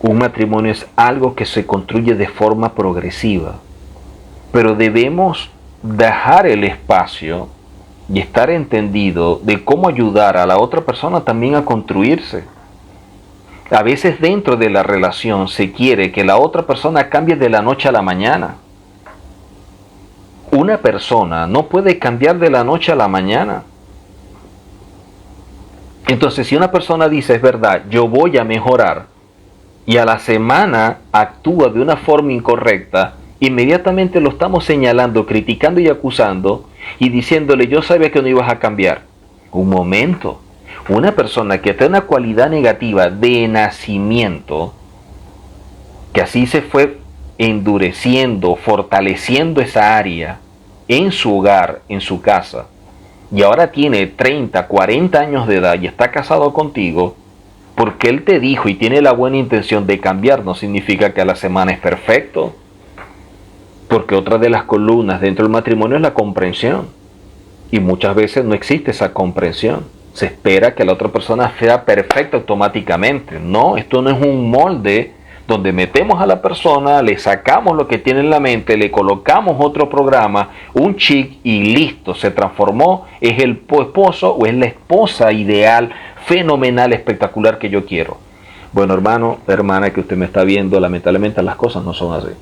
Un matrimonio es algo que se construye de forma progresiva. Pero debemos dejar el espacio y estar entendido de cómo ayudar a la otra persona también a construirse. A veces dentro de la relación se quiere que la otra persona cambie de la noche a la mañana. Una persona no puede cambiar de la noche a la mañana. Entonces, si una persona dice, es verdad, yo voy a mejorar, y a la semana actúa de una forma incorrecta, inmediatamente lo estamos señalando, criticando y acusando, y diciéndole, yo sabía que no ibas a cambiar. Un momento. Una persona que tiene una cualidad negativa de nacimiento, que así se fue endureciendo, fortaleciendo esa área en su hogar, en su casa, y ahora tiene 30, 40 años de edad y está casado contigo, porque él te dijo y tiene la buena intención de cambiar, no significa que a la semana es perfecto. Porque otra de las columnas dentro del matrimonio es la comprensión. Y muchas veces no existe esa comprensión. Se espera que la otra persona sea perfecta automáticamente. No, esto no es un molde donde metemos a la persona, le sacamos lo que tiene en la mente, le colocamos otro programa, un chip y listo, se transformó, es el esposo o es la esposa ideal, fenomenal, espectacular que yo quiero. Bueno, hermano, hermana que usted me está viendo, lamentablemente las cosas no son así.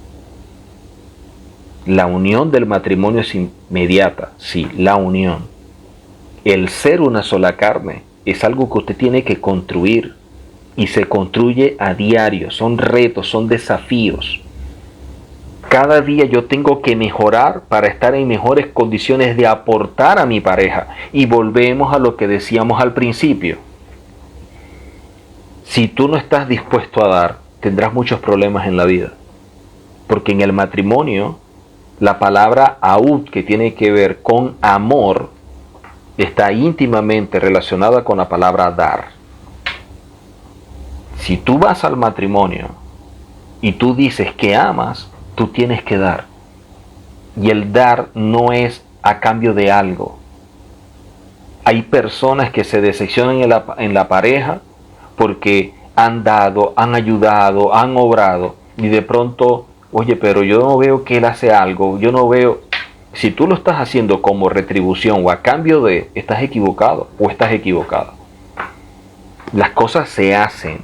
La unión del matrimonio es inmediata, sí, la unión. El ser una sola carne es algo que usted tiene que construir y se construye a diario, son retos, son desafíos. Cada día yo tengo que mejorar para estar en mejores condiciones de aportar a mi pareja. Y volvemos a lo que decíamos al principio. Si tú no estás dispuesto a dar, tendrás muchos problemas en la vida. Porque en el matrimonio, la palabra aud, que tiene que ver con amor, está íntimamente relacionada con la palabra dar. Si tú vas al matrimonio y tú dices que amas, tú tienes que dar. Y el dar no es a cambio de algo. Hay personas que se decepcionan en la pareja porque han dado, han ayudado, han obrado y de pronto, oye, pero yo no veo que él hace algo, yo no veo. Si tú lo estás haciendo como retribución o a cambio de, estás equivocado o estás equivocado. Las cosas se hacen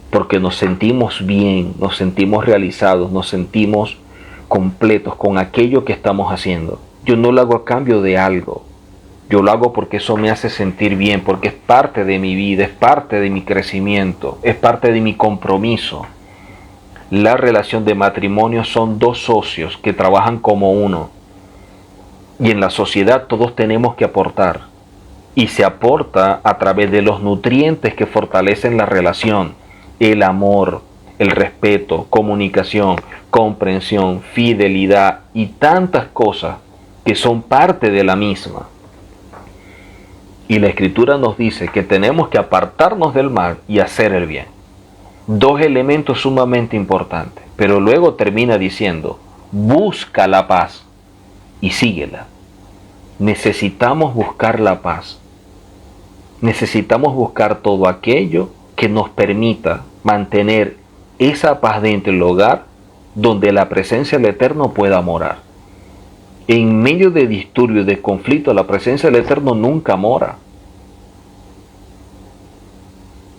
porque nos sentimos bien, nos sentimos realizados, nos sentimos completos con aquello que estamos haciendo. Yo no lo hago a cambio de algo. Yo lo hago porque eso me hace sentir bien, porque es parte de mi vida, es parte de mi crecimiento, es parte de mi compromiso. La relación de matrimonio son dos socios que trabajan como uno. Y en la sociedad todos tenemos que aportar. Y se aporta a través de los nutrientes que fortalecen la relación. El amor, el respeto, comunicación, comprensión, fidelidad y tantas cosas que son parte de la misma. Y la Escritura nos dice que tenemos que apartarnos del mal y hacer el bien. Dos elementos sumamente importantes. Pero luego termina diciendo, busca la paz y síguela. Necesitamos buscar la paz. Necesitamos buscar todo aquello que nos permita mantener esa paz dentro del hogar donde la presencia del Eterno pueda morar. En medio de disturbios, de conflicto, la presencia del Eterno nunca mora.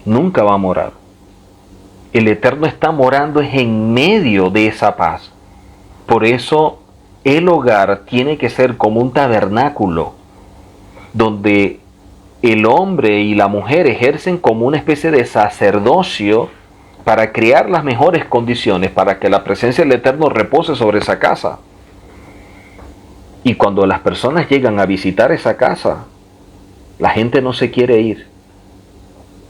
Nunca va a morar. El Eterno está morando en medio de esa paz. Por eso el hogar tiene que ser como un tabernáculo, donde el hombre y la mujer ejercen como una especie de sacerdocio para crear las mejores condiciones para que la presencia del Eterno repose sobre esa casa. Y cuando las personas llegan a visitar esa casa, la gente no se quiere ir.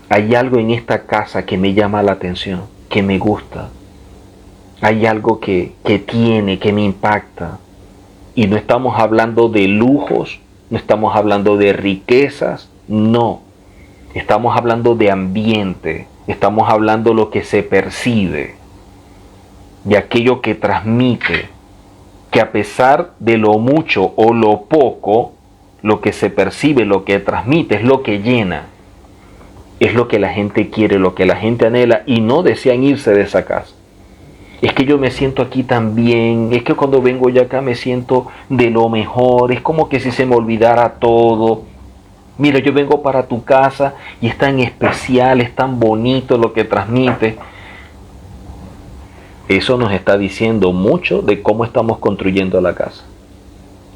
Hay algo en esta casa que me llama la atención, que me gusta. Hay algo que me impacta. Y no estamos hablando de lujos, no estamos hablando de riquezas, no. Estamos hablando de ambiente, estamos hablando de lo que se percibe, de aquello que transmite, que a pesar de lo mucho o lo poco, lo que se percibe, lo que transmite, es lo que llena. Es lo que la gente quiere, lo que la gente anhela y no desean irse de esa casa. Es que yo me siento aquí tan bien, es que cuando vengo ya acá me siento de lo mejor, es como que si se me olvidara todo. Mira, yo vengo para tu casa y es tan especial, es tan bonito lo que transmite. Eso nos está diciendo mucho de cómo estamos construyendo la casa.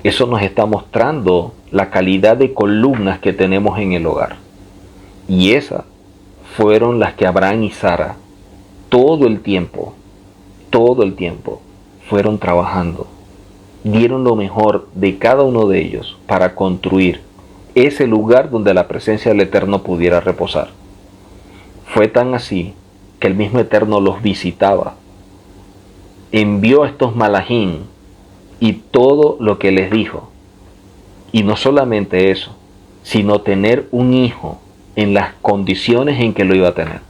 Eso nos está mostrando la calidad de columnas que tenemos en el hogar. Y esas fueron las que Abraham y Sara todo el tiempo fueron trabajando. Dieron lo mejor de cada uno de ellos para construir ese lugar donde la presencia del Eterno pudiera reposar. Fue tan así que el mismo Eterno los visitaba. Envió a estos malajín y todo lo que les dijo. Y no solamente eso, sino tener un hijo en las condiciones en que lo iba a tener.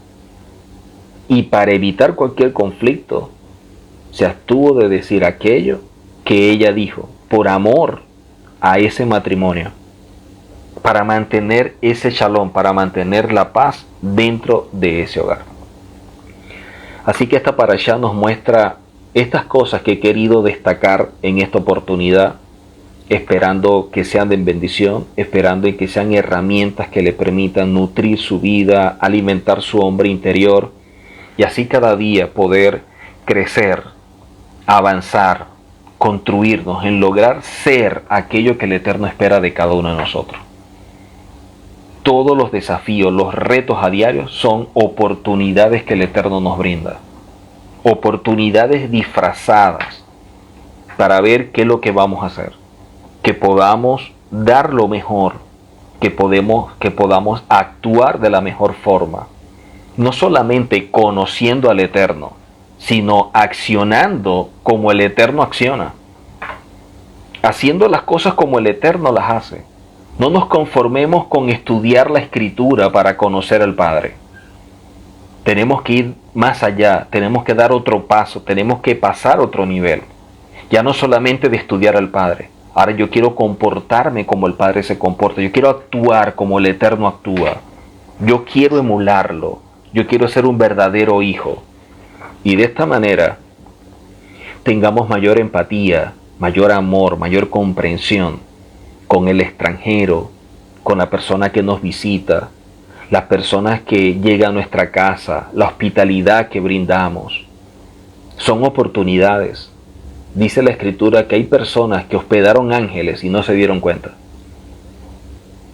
Y para evitar cualquier conflicto, se abstuvo de decir aquello que ella dijo, por amor a ese matrimonio, para mantener ese shalom, para mantener la paz dentro de ese hogar. Así que esta parashá nos muestra estas cosas que he querido destacar en esta oportunidad, esperando que sean de bendición, esperando en que sean herramientas que le permitan nutrir su vida, alimentar su hombre interior, y así cada día poder crecer, avanzar, construirnos en lograr ser aquello que el Eterno espera de cada uno de nosotros. Todos los desafíos, los retos a diario son oportunidades que el Eterno nos brinda. Oportunidades disfrazadas para ver qué es lo que vamos a hacer. Que podamos dar lo mejor, que podamos actuar de la mejor forma. No solamente conociendo al Eterno, sino accionando como el Eterno acciona. Haciendo las cosas como el Eterno las hace. No nos conformemos con estudiar la Escritura para conocer al Padre. Tenemos que ir más allá, tenemos que dar otro paso, tenemos que pasar otro nivel. Ya no solamente de estudiar al Padre. Ahora yo quiero comportarme como el Padre se comporta. Yo quiero actuar como el Eterno actúa. Yo quiero emularlo. Yo quiero ser un verdadero hijo. Y de esta manera tengamos mayor empatía, mayor amor, mayor comprensión con el extranjero, con la persona que nos visita, las personas que llegan a nuestra casa, la hospitalidad que brindamos. Son oportunidades. Dice la Escritura que hay personas que hospedaron ángeles y no se dieron cuenta.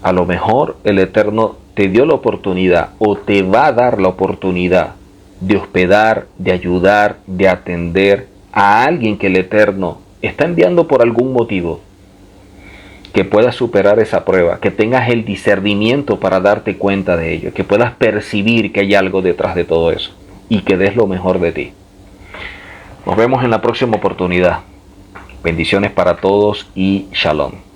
A lo mejor el Eterno te dio la oportunidad o te va a dar la oportunidad de hospedar, de ayudar, de atender a alguien que el Eterno está enviando por algún motivo. Que puedas superar esa prueba, que tengas el discernimiento para darte cuenta de ello, que puedas percibir que hay algo detrás de todo eso y que des lo mejor de ti. Nos vemos en la próxima oportunidad. Bendiciones para todos y shalom.